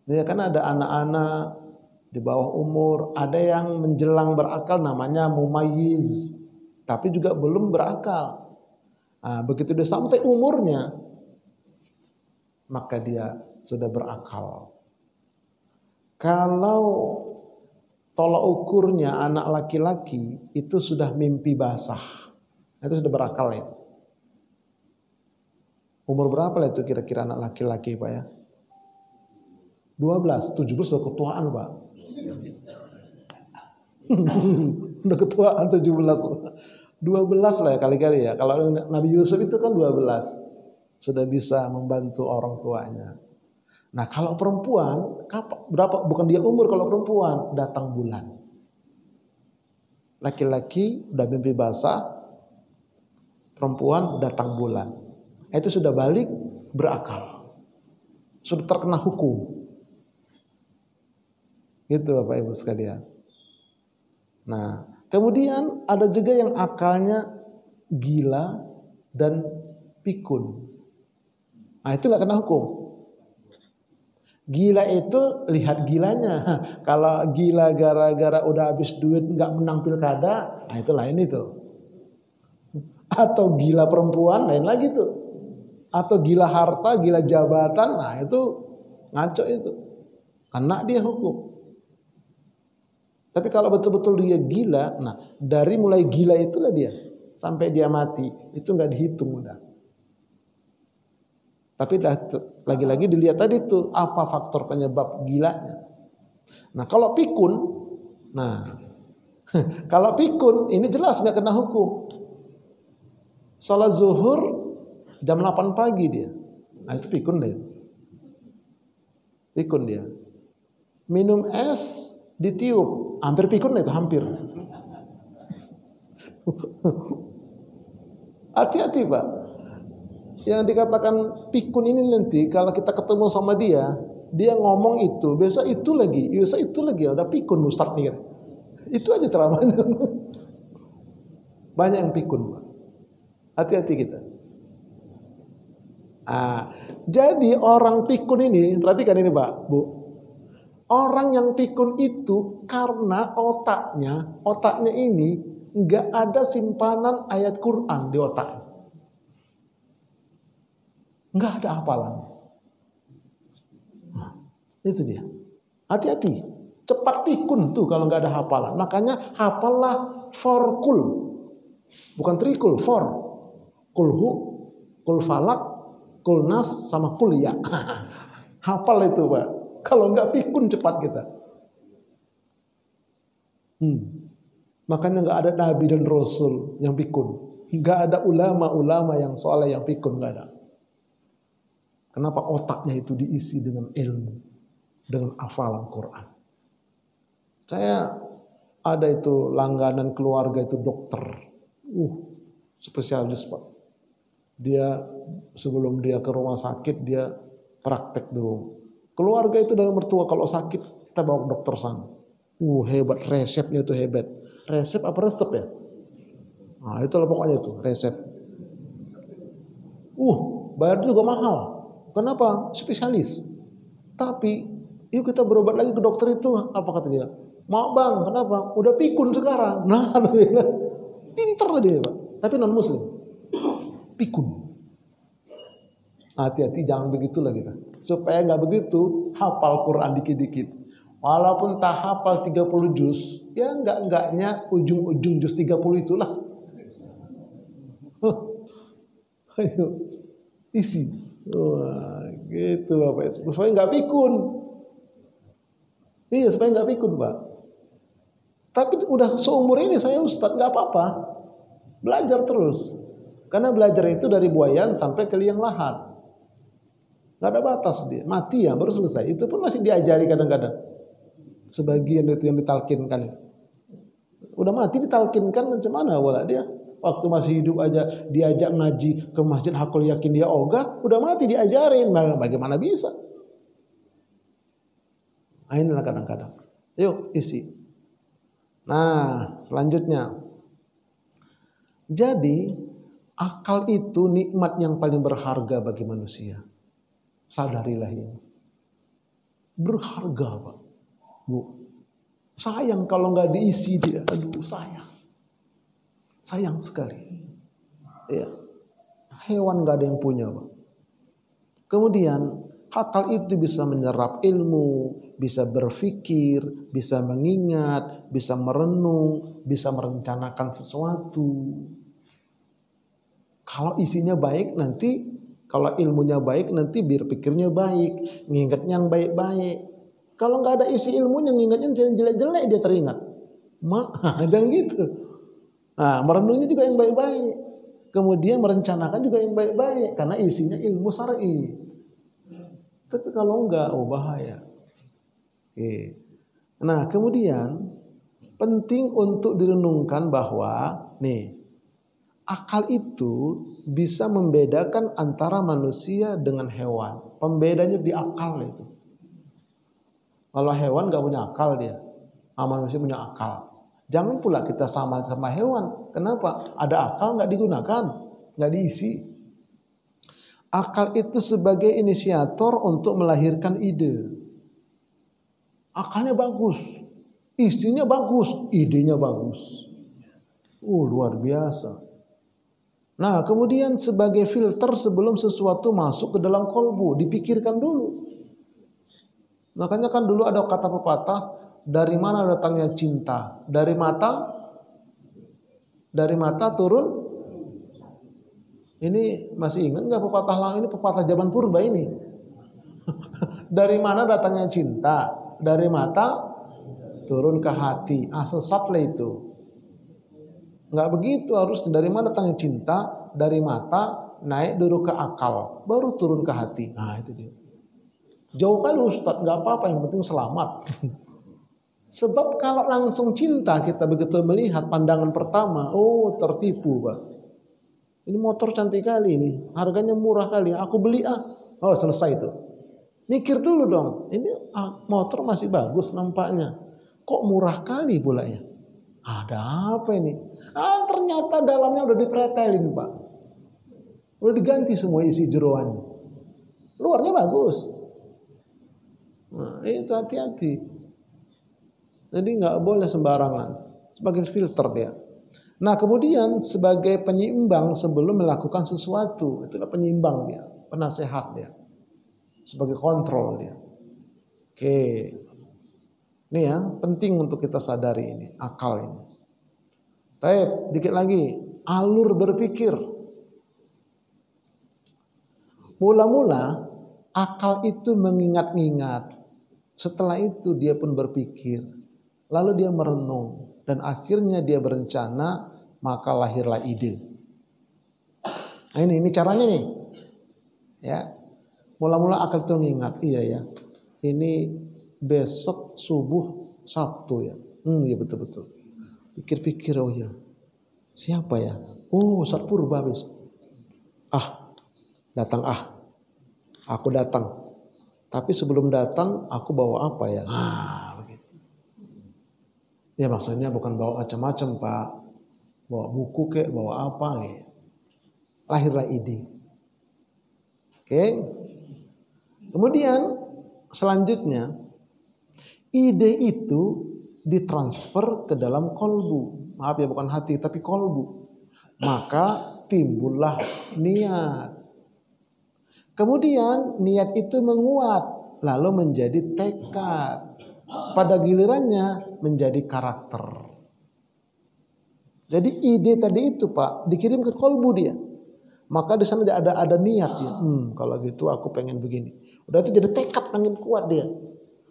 Ya kan ada anak-anak di bawah umur, ada yang menjelang berakal namanya mumayyiz, tapi juga belum berakal. Nah, begitu dia sampai umurnya, maka dia sudah berakal. Kalau tolak ukurnya anak laki-laki itu sudah mimpi basah. Itu sudah berakal ya. Umur berapa lah itu kira-kira anak laki-laki Pak ya? 12, 17 sudah ketuaan Pak. Udah ketuaan 17. 12 lah ya kali-kali ya. Kalau Nabi Yusuf itu kan 12. Sudah bisa membantu orang tuanya. Nah kalau perempuan, berapa? Bukan dia umur kalau perempuan, datang bulan. Laki-laki udah mimpi basah, perempuan datang bulan. Itu sudah balik berakal. Sudah terkena hukum. Gitu Bapak Ibu sekalian. Nah kemudian ada juga yang akalnya gila dan pikun. Nah itu gak kena hukum. Gila itu lihat gilanya. Kalau gila gara-gara udah habis duit nggak menang pilkada, nah itu lain itu. Atau gila perempuan lain lagi tuh. Atau gila harta, gila jabatan, nah itu ngaco itu. Kena dia hukum. Tapi kalau betul-betul dia gila, nah dari mulai gila itulah dia sampai dia mati itu nggak dihitung udah. Tapi lagi-lagi dilihat tadi tuh apa faktor penyebab gilanya. Nah kalau pikun, kalau pikun ini jelas nggak kena hukum. Salat zuhur jam 8 pagi dia, nah itu pikun deh. Pikun dia. Minum es ditiup, hampir pikun deh itu hampir. Hati-hati Pak. Yang dikatakan pikun ini nanti kalau kita ketemu sama dia ngomong itu, besok itu lagi, ada pikun Ustaz nih. Itu aja ceramahnya. Banyak yang pikun, Pak. Hati-hati kita. Jadi orang pikun ini, perhatikan ini Pak, Bu. Orang yang pikun itu karena otaknya ini nggak ada simpanan ayat Quran di otak. Nggak ada hafalan. Nah, itu dia. Hati-hati. Cepat pikun tuh kalau nggak ada hafalan. Makanya hafallah forkul. Bukan trikul, for. Kulhu, kul falak, kul nas, sama kul ya. Hafal itu Pak. Kalau nggak pikun cepat kita. Makanya nggak ada nabi dan rasul yang pikun. Nggak ada ulama-ulama yang soleh yang pikun, nggak ada. Kenapa? Otaknya itu diisi dengan ilmu, dengan hafalan Quran. Saya ada itu langganan keluarga itu dokter, spesialis Pak. Dia sebelum dia ke rumah sakit dia praktek dulu. Keluarga itu dari mertua kalau sakit kita bawa ke dokter sana. Hebat, resepnya itu hebat. Resep apa resep ya? Nah, itulah pokoknya itu resep. Bayar juga mahal. Kenapa? Spesialis. Tapi yuk kita berobat lagi ke dokter itu. Apa kata dia? Mau bang, kenapa? Udah pikun sekarang. Nah, pinter tadi Pak. Tapi non muslim. Pikun. Hati-hati jangan begitulah kita. Supaya nggak begitu, hafal Quran dikit-dikit. Walaupun tak hafal 30 juz, ya enggaknya ujung-ujung juz 30 itulah. Ayo, isi. Wah, gitu Bapak. Supaya nggak pikun. Iya, supaya nggak pikun Pak. Tapi udah seumur ini saya Ustadz, nggak apa-apa. Belajar terus. Karena belajar itu dari buayan sampai ke liang lahat. Nggak ada batas dia. Mati ya baru selesai. Itu pun masih diajari kadang-kadang. Sebagian itu yang ditalkinkan ya. Udah mati ditalkinkan macam mana wala dia. Waktu masih hidup aja diajak ngaji ke Masjid Hakul Yakin dia ogah, udah mati diajarin. Bagaimana bisa? Nah, inilah kadang-kadang. Yuk isi. Nah, selanjutnya. Jadi akal itu nikmat yang paling berharga bagi manusia. Sadarilah ini. Berharga Pak. Bu, sayang kalau nggak diisi dia, aduh sayang, sayang sekali. Ya, hewan nggak ada yang punya, Pak. Kemudian akal itu bisa menyerap ilmu, bisa berpikir, bisa mengingat, bisa merenung, bisa merencanakan sesuatu. Kalau isinya baik nanti, kalau ilmunya baik nanti berpikirnya baik, ngingetnya yang baik-baik. Kalau nggak ada isi ilmunya, ngingetnya jelek-jelek dia teringat. Jangan gitu. Nah, merenungnya juga yang baik-baik. Kemudian merencanakan juga yang baik-baik. Karena isinya ilmu syar'i. Tapi kalau enggak, bahaya. Oke. Nah, kemudian penting untuk direnungkan bahwa akal itu bisa membedakan antara manusia dengan hewan. Pembedanya di akal itu. Kalau hewan gak punya akal dia, manusia punya akal. Jangan pula kita sama hewan. Kenapa? Ada akal gak digunakan, gak diisi. Akal itu sebagai inisiator untuk melahirkan ide. Akalnya bagus, isinya bagus, idenya bagus. Luar biasa. Nah, kemudian sebagai filter sebelum sesuatu masuk ke dalam kolbu, dipikirkan dulu. Makanya kan dulu ada kata pepatah, dari mana datangnya cinta? Dari mata turun. Ini masih ingat nggak pepatah lang? Ini pepatah zaman purba ini. Dari mana datangnya cinta? Dari mata turun ke hati. Sesat lah itu. Nggak begitu, harus dari mana datangnya cinta? Dari mata naik dulu ke akal, baru turun ke hati. Nah itu dia. Jauh kali Ustadz, gak apa-apa, yang penting selamat. Sebab kalau langsung cinta kita begitu melihat pandangan pertama, tertipu Pak. Ini motor cantik kali ini, harganya murah kali, aku beli selesai itu. Mikir dulu dong, ini motor masih bagus nampaknya. Kok murah kali pula ya? Ada apa ini? Ternyata dalamnya udah dipretelin Pak. Udah diganti semua isi jeroan. Luarnya bagus. Nah, itu hati-hati. Jadi nggak boleh sembarangan. Sebagai filter dia. Nah kemudian sebagai penyeimbang sebelum melakukan sesuatu, itulah penyeimbang dia, penasehat dia, sebagai kontrol dia. Oke, ini ya penting untuk kita sadari ini, akal ini. Baik, dikit lagi, alur berpikir. Mula-mula akal itu mengingat-ingat, setelah itu dia pun berpikir, lalu dia merenung, dan akhirnya dia berencana, maka lahirlah ide. Nah ini caranya nih, ya. Mula-mula akal itu mengingat, iya ya, ini besok subuh Sabtu ya, ya betul-betul. Pikir-pikir, oh ya, siapa ya? Oh Ustaz Purba besok. Datang aku datang. Tapi sebelum datang aku bawa apa ya? Begitu. Ya maksudnya bukan bawa macam-macam Pak. Bawa buku kek, bawa apa ya. Lahirlah ide. Oke. Kemudian selanjutnya ide itu ditransfer ke dalam kolbu. Maaf ya bukan hati tapi kolbu. Maka timbullah niat. Kemudian niat itu menguat, lalu menjadi tekad. Pada gilirannya menjadi karakter. Jadi ide tadi itu Pak dikirim ke kolbu dia. Maka di sana ada niat dia. Kalau gitu aku pengen begini. Udah itu jadi tekad pengen kuat dia.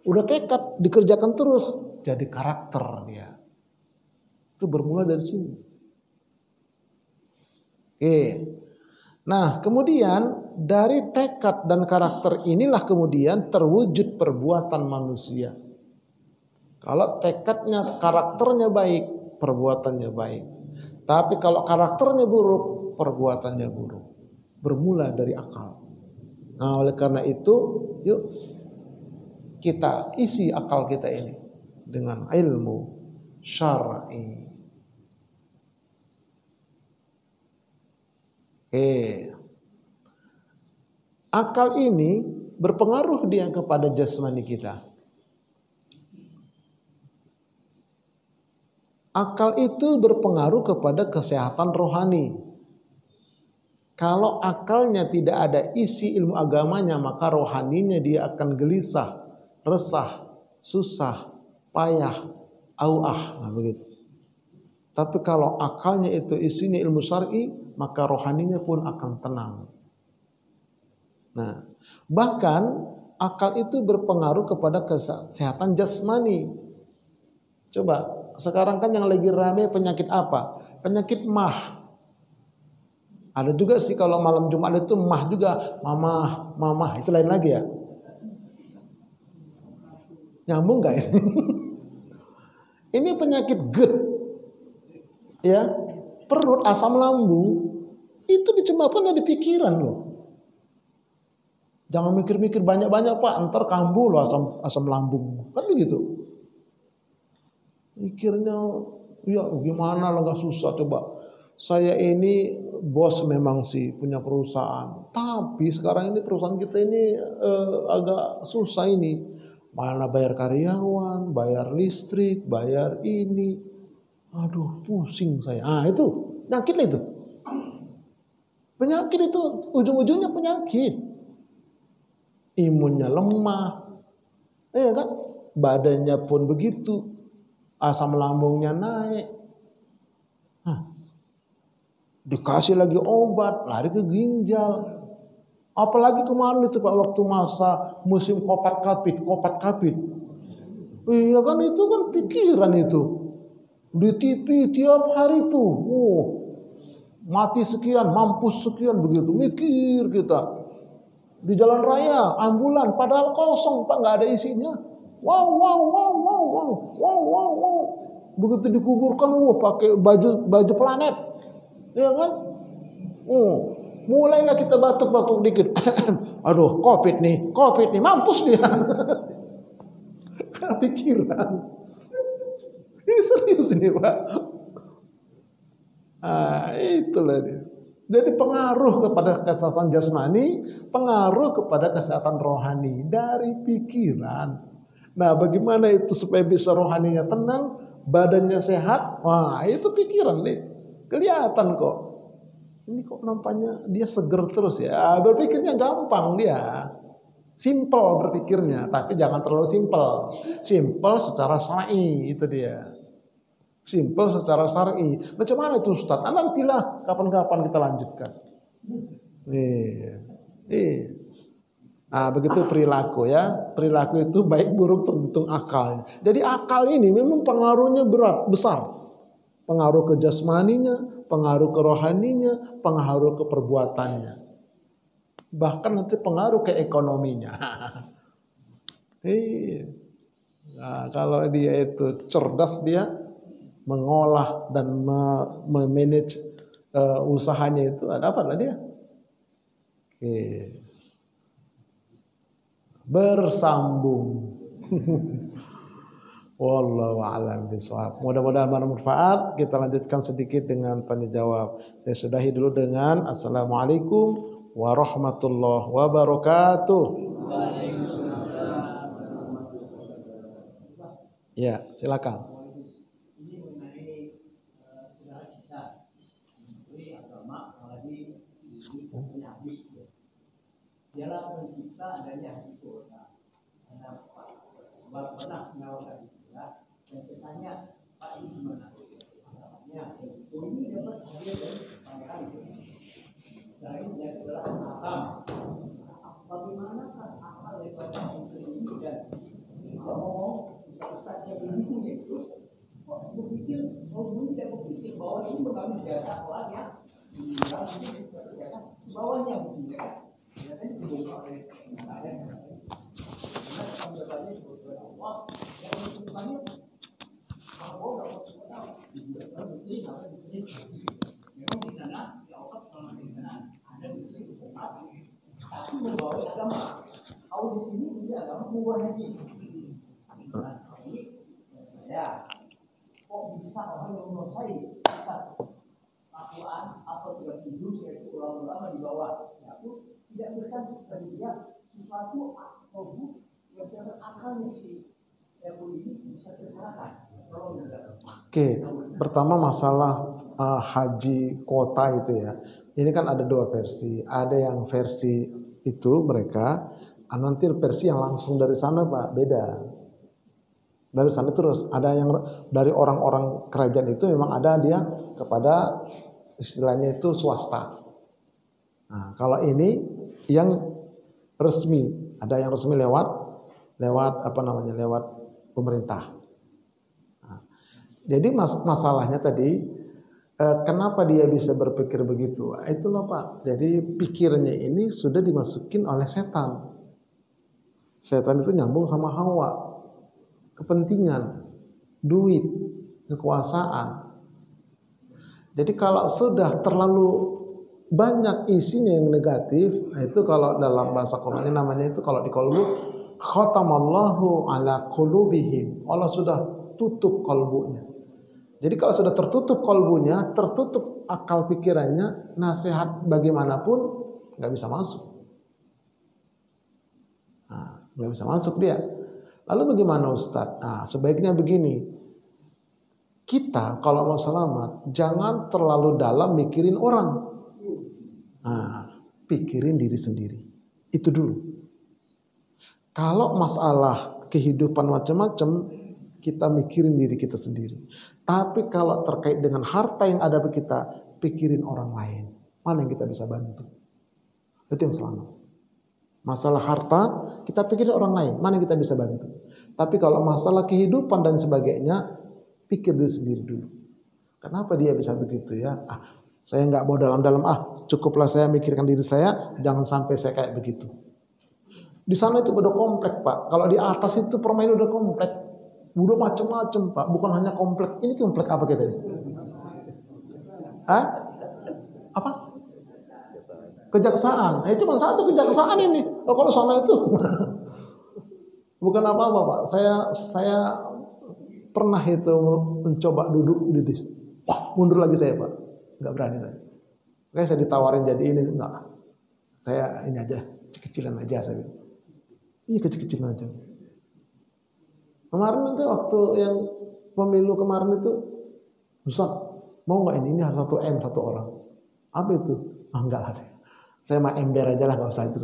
Udah tekad dikerjakan terus jadi karakter dia. Itu bermula dari sini. Oke. Nah kemudian dari tekad dan karakter inilah kemudian terwujud perbuatan manusia. Kalau tekadnya, karakternya baik, perbuatannya baik. Tapi kalau karakternya buruk, perbuatannya buruk. Bermula dari akal. Nah oleh karena itu, yuk kita isi akal kita ini dengan ilmu syar'i. Akal ini berpengaruh dia kepada jasmani kita. Akal itu berpengaruh kepada kesehatan rohani. Kalau akalnya tidak ada isi ilmu agamanya, maka rohaninya dia akan gelisah, resah, susah, payah, auah, begitu. Tapi kalau akalnya itu isinya ilmu syar'i, maka rohaninya pun akan tenang. Nah, bahkan akal itu berpengaruh kepada kesehatan jasmani. Coba, sekarang kan yang lagi rame penyakit apa? Penyakit mah. Ada juga sih kalau malam Jumat itu mah juga, mamah, itu lain lagi ya. Nyambung gak ini? Ini penyakit GERD. Ya, perut, asam lambung itu disebabkan dari pikiran loh. Jangan mikir-mikir banyak-banyak Pak, ntar kambuh loh asam lambung. Kan begitu. Mikirnya ya gimana lah, gak susah. Coba saya ini bos memang sih punya perusahaan, tapi sekarang ini perusahaan kita ini agak susah ini. Mana bayar karyawan, bayar listrik, bayar ini. Aduh pusing saya. Itu penyakit itu. Penyakit itu ujung-ujungnya penyakit. Imunnya lemah. Kan? Badannya pun begitu. Asam lambungnya naik. Dikasih lagi obat, lari ke ginjal. Apalagi kemarin itu Pak, waktu masa musim kopat kapit. Iya kan itu kan pikiran itu. Di TV tiap hari tuh. Mati sekian, mampus sekian begitu. Mikir kita. Di jalan raya, ambulan, padahal kosong Pak, nggak ada isinya. Wow. Begitu dikuburkan, pakai baju planet. Ya kan? Mulailah kita batuk-batuk dikit. Aduh, COVID nih, mampus dia. Pikiran. Ini serius ini Pak. Itulah dia. Jadi pengaruh kepada kesehatan jasmani, pengaruh kepada kesehatan rohani dari pikiran. Nah, bagaimana itu supaya bisa rohaninya tenang, badannya sehat? Wah, itu pikiran nih. Kelihatan kok. Ini kok nampaknya dia seger terus ya. Berpikirnya gampang dia. Simple berpikirnya, tapi jangan terlalu simple. Simple secara syar'i itu dia. Simple secara syar'i. Macam mana itu Ustaz? Nantilah kapan-kapan kita lanjutkan. Begitu perilaku ya. Perilaku itu baik buruk tergantung akalnya. Jadi akal ini memang pengaruhnya besar. Pengaruh ke jasmaninya, pengaruh ke rohaninya, pengaruh ke perbuatannya. Bahkan nanti pengaruh ke ekonominya. Nah, kalau dia itu cerdas, dia mengolah dan memanage usahanya itu, dapatlah dia. Bersambung. Wallahu a'lam bishawab. Mudah-mudahan bermanfaat. Kita lanjutkan sedikit dengan tanya jawab. Saya sudahi dulu dengan assalamualaikum warahmatullahi wabarakatuh. Ya, silakan. Ini mengenai saudara kita, menteri agama, apalagi hadis. Dialah pencipta adanya hadis kuota. Karena Pak pernah menawarkan juga, dan saya tanya Pak ini gimana? Ini dapat hadiah dari pangeran itu. Dari adalah akal. Bagaimana akal daripada ini dan ngomong Ustaznya bingung itu, kok berpikir, ini tidak berpikir bahwa ini mengambil jasa awalnya, bawahnya mungkin ya kan? Biasanya dibuka oleh saya. Karena pembebasannya sebetulnya Allah, yang bersebutannya Allah nggak tahu. Memang di sana, ya Allah selama di sana ada di sini umat, tapi membawa agama. Kalau di sini punya agama buahnya ini. Ya, kok bisa orang yang menguasai Al-Quran atau sudah tidur yaitu ulama-ulama di bawah, aku tidak berkan dari dia sesuatu atau yang akalnya si ini bisa terkalahkan. Oke, pertama masalah haji kota itu ya. Ini kan ada dua versi. Ada yang versi itu mereka, nanti versi yang langsung dari sana Pak, beda. Dari sana terus ada yang dari orang-orang kerajaan itu memang ada dia kepada istilahnya itu swasta. Nah, kalau ini yang resmi, ada yang resmi lewat pemerintah. Nah, jadi masalahnya tadi kenapa dia bisa berpikir begitu? Itulah Pak. Jadi pikirnya ini sudah dimasukin oleh setan. Setan itu nyambung sama Hawa. Kepentingan, duit, kekuasaan. Jadi kalau sudah terlalu banyak isinya yang negatif, itu kalau dalam bahasa Qur'annya namanya itu kalau di qalbu khatamallahu ala qulubihim. Allah sudah tutup kalbunya. Jadi kalau sudah tertutup kalbunya, tertutup akal pikirannya, nasihat bagaimanapun nggak bisa masuk. Nah, nggak bisa masuk dia. Lalu bagaimana Ustaz? Nah, sebaiknya begini. Kita kalau mau selamat, jangan terlalu dalam mikirin orang. Nah, pikirin diri sendiri. Itu dulu. Kalau masalah kehidupan macam-macam, kita mikirin diri kita sendiri. Tapi kalau terkait dengan harta yang ada bagi kita, pikirin orang lain. Mana yang kita bisa bantu? Itu yang selamat. Masalah harta, kita pikirin orang lain. Mana yang kita bisa bantu? Tapi kalau masalah kehidupan dan sebagainya, pikir diri sendiri dulu. Kenapa dia bisa begitu ya? Saya nggak mau dalam-dalam. Cukuplah saya mikirkan diri saya. Jangan sampai saya kayak begitu. Di sana itu udah komplek Pak. Kalau di atas itu permainan udah komplek. Udah macam-macam Pak. Bukan hanya komplek. Ini komplek apa kita ini? Apa? Kejaksaan. Itu cuma satu kejaksaan ini. Kalau sana itu bukan apa-apa Pak. Saya pernah itu mencoba duduk di dis. Mundur lagi saya Pak. Enggak berani saya. Kayak saya ditawarin jadi ini enggak. Saya ini aja, kecil-kecilan aja saya bilang. Iya kecil-kecilan aja. Kemarin itu waktu yang pemilu kemarin itu Ustaz, Mau nggak ini harus 1 M 1 orang. Apa itu? Enggak lah. Saya mah ember aja lah, nggak usah itu.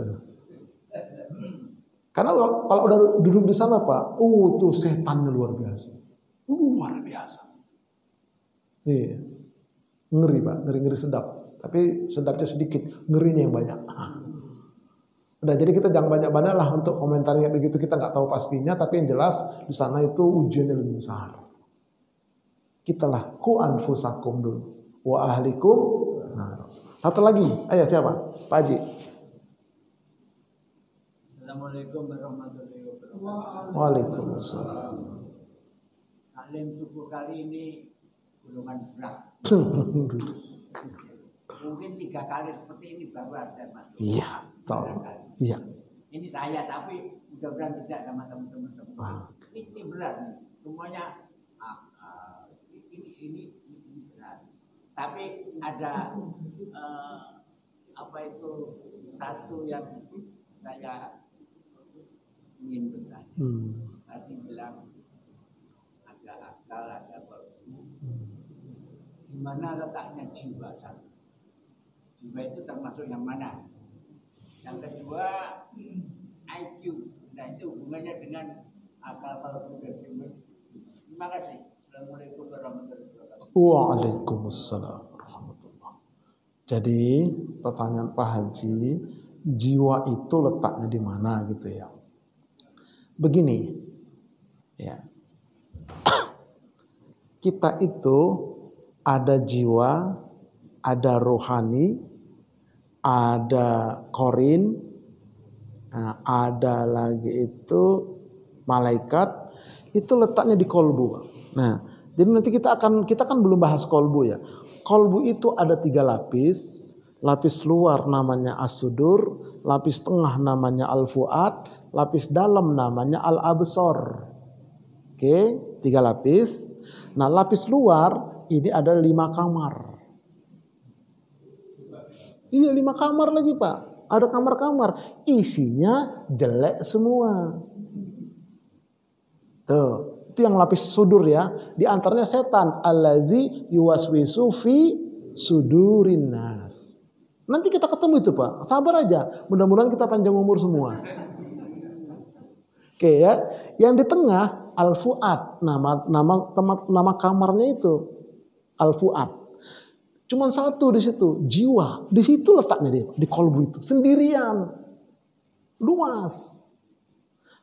Karena kalau udah duduk di sana Pak, itu setannya luar biasa. Luar biasa. Iya. Ngeri Pak, ngeri sedap. Tapi sedapnya sedikit, ngerinya yang banyak. Udah, jadi kita jangan banyak-banyak lah untuk komentar kayak begitu, kita nggak tahu pastinya, tapi yang jelas di sana itu ujiannya lebih besar. Kita lah ku anfusakum dulu, wa ahlikum. Nah, satu lagi, ayo siapa? Pak Haji. Assalamualaikum warahmatullahi wabarakatuh. Waalaikumsalam. Taklim subuh kali ini golongan berat. Mungkin 3 kali seperti ini baru ada masuk. Iya, tahu. Iya. Ini saya, tapi mudah-mudahan tidak sama teman-teman. Ini berat nih. Semuanya ini berat. Tapi ada apa itu satu yang saya ingin bertanya. Tadi bilang ada akal, ada di mana letaknya jiwa satu? Jiwa itu termasuk yang mana? Yang kedua IQ. Nah itu hubungannya dengan akal kalbu dan jiwa. Terima kasih. Assalamualaikum warahmatullahi wabarakatuh. Waalaikumsalam warahmatullahi. Jadi pertanyaan Pak Haji, jiwa itu letaknya di mana gitu ya? Begini, ya. Kita itu ada jiwa, ada rohani, ada korin, ada lagi itu malaikat, itu letaknya di kolbu. Nah, jadi nanti kita kan belum bahas kolbu ya. Kolbu itu ada 3 lapis. Lapis luar namanya as-sudur, lapis tengah namanya al-fuad, lapis dalam namanya al-absor. Oke, 3 lapis. Nah, lapis luar ini ada 5 kamar. Iya, 5 kamar lagi Pak. Ada kamar-kamar. Isinya jelek semua. Tuh, itu yang lapis sudur ya. Di antaranya setan. Alladzi yuwaswisu fi sudurin nas. Nanti kita ketemu itu Pak. Sabar aja. Mudah-mudahan kita panjang umur semua. Oke ya. Yang di tengah al-fuad. Nama kamarnya itu al-fuad. Cuman satu di situ, jiwa. Di situ letaknya dia, di kolbu itu. Sendirian. Luas.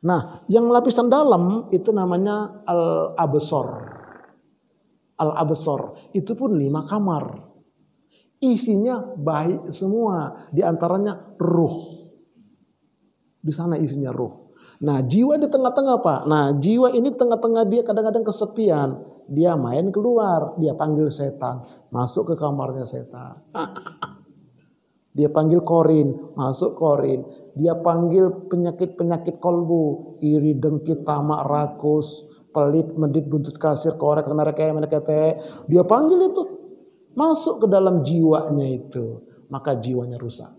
Nah, yang lapisan dalam itu namanya al-absor. Al-absor. Itu pun 5 kamar. Isinya baik semua. Di antaranya ruh. Di sana isinya ruh. Nah, jiwa di tengah-tengah Pak. Nah, jiwa ini di tengah-tengah dia kadang-kadang kesepian. Dia main keluar, dia panggil setan, masuk ke kamarnya setan. Dia panggil korin, masuk korin. Dia panggil penyakit-penyakit kolbu, iri, dengki, tamak, rakus, pelit, medit, buntut kasir, korek, mereka. Dia panggil itu, masuk ke dalam jiwanya itu, maka jiwanya rusak.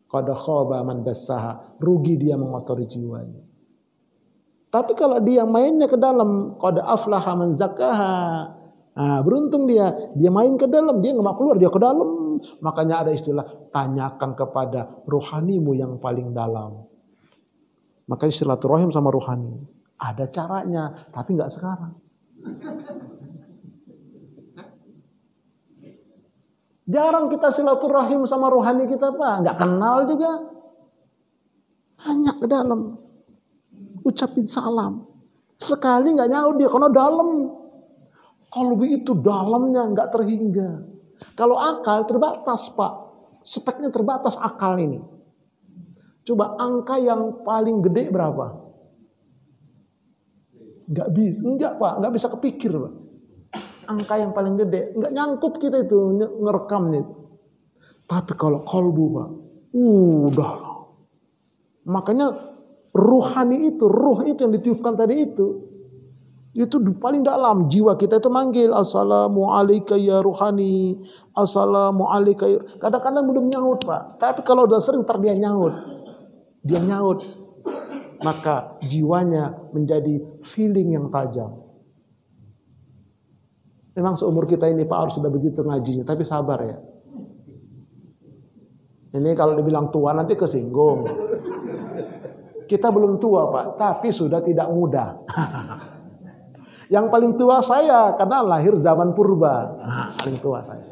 Qad khaba man dassaha, rugi dia mengotori jiwanya. Tapi kalau dia mainnya ke dalam, qad aflaha man zakkaha. Nah, beruntung dia main ke dalam, dia nggak mau keluar, dia ke dalam. Makanya ada istilah tanyakan kepada rohanimu yang paling dalam. Makanya silaturahim sama rohani. Ada caranya, tapi nggak sekarang. Jarang kita silaturahim sama rohani kita Pak, nggak kenal juga. Hanya ke dalam. Ucapin salam. Sekali nggak nyaut dia karena dalam. Kalau begitu dalamnya nggak terhingga. Kalau akal terbatas Pak. Speknya terbatas akal ini. Coba angka yang paling gede berapa? Enggak Pak, nggak bisa kepikir Pak. Angka yang paling gede, nggak nyangkup kita itu ngerekamnya. Tapi kalau kolbu Pak, dalam. Makanya ruhani itu, ruh itu yang ditiupkan tadi itu paling dalam. Jiwa kita itu manggil, assalamu alayka ya ruhani, assalamu alayka ya. Kadang-kadang belum nyaut Pak, tapi kalau udah sering ntar dia nyaut. Maka jiwanya menjadi feeling yang tajam. Memang seumur kita ini Pak harus sudah begitu ngajinya, tapi sabar ya. Ini kalau dibilang tua nanti kesinggung. Kita belum tua Pak, tapi sudah tidak muda. Yang paling tua saya karena lahir zaman purba. Paling tua saya.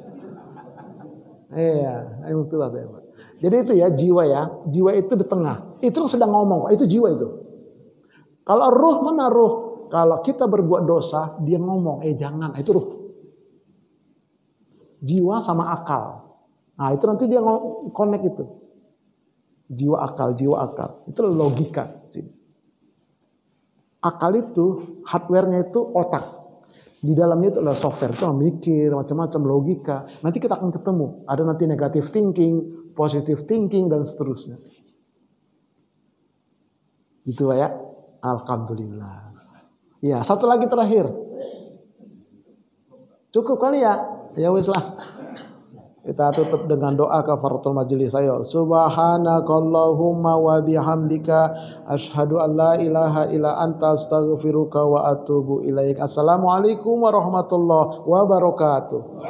Iya, paling tua saya Pak. Jadi itu ya jiwa ya, jiwa itu di tengah. Itu yang sedang ngomong Pak, itu jiwa itu. Kalau ruh mana ruh? Kalau kita berbuat dosa, dia ngomong, jangan, itu ruh. Jiwa sama akal. Nah itu nanti dia connect itu. Jiwa akal. Itu logika. Akal itu, hardware-nya itu otak. Di dalamnya itu adalah software. Itu mikir, macam-macam logika. Nanti kita akan ketemu. Ada nanti negative thinking, positive thinking, dan seterusnya. Gitu ya. Alhamdulillah. Ya, satu lagi terakhir. Cukup kali ya? Ya wis lah. Kita tutup dengan doa kafaratul majelis. Ayo. Subhanakallahumma wa bihamdika asyhadu an la ilaha illa anta astaghfiruka wa atubu ilaik. Assalamualaikum warahmatullahi wabarakatuh.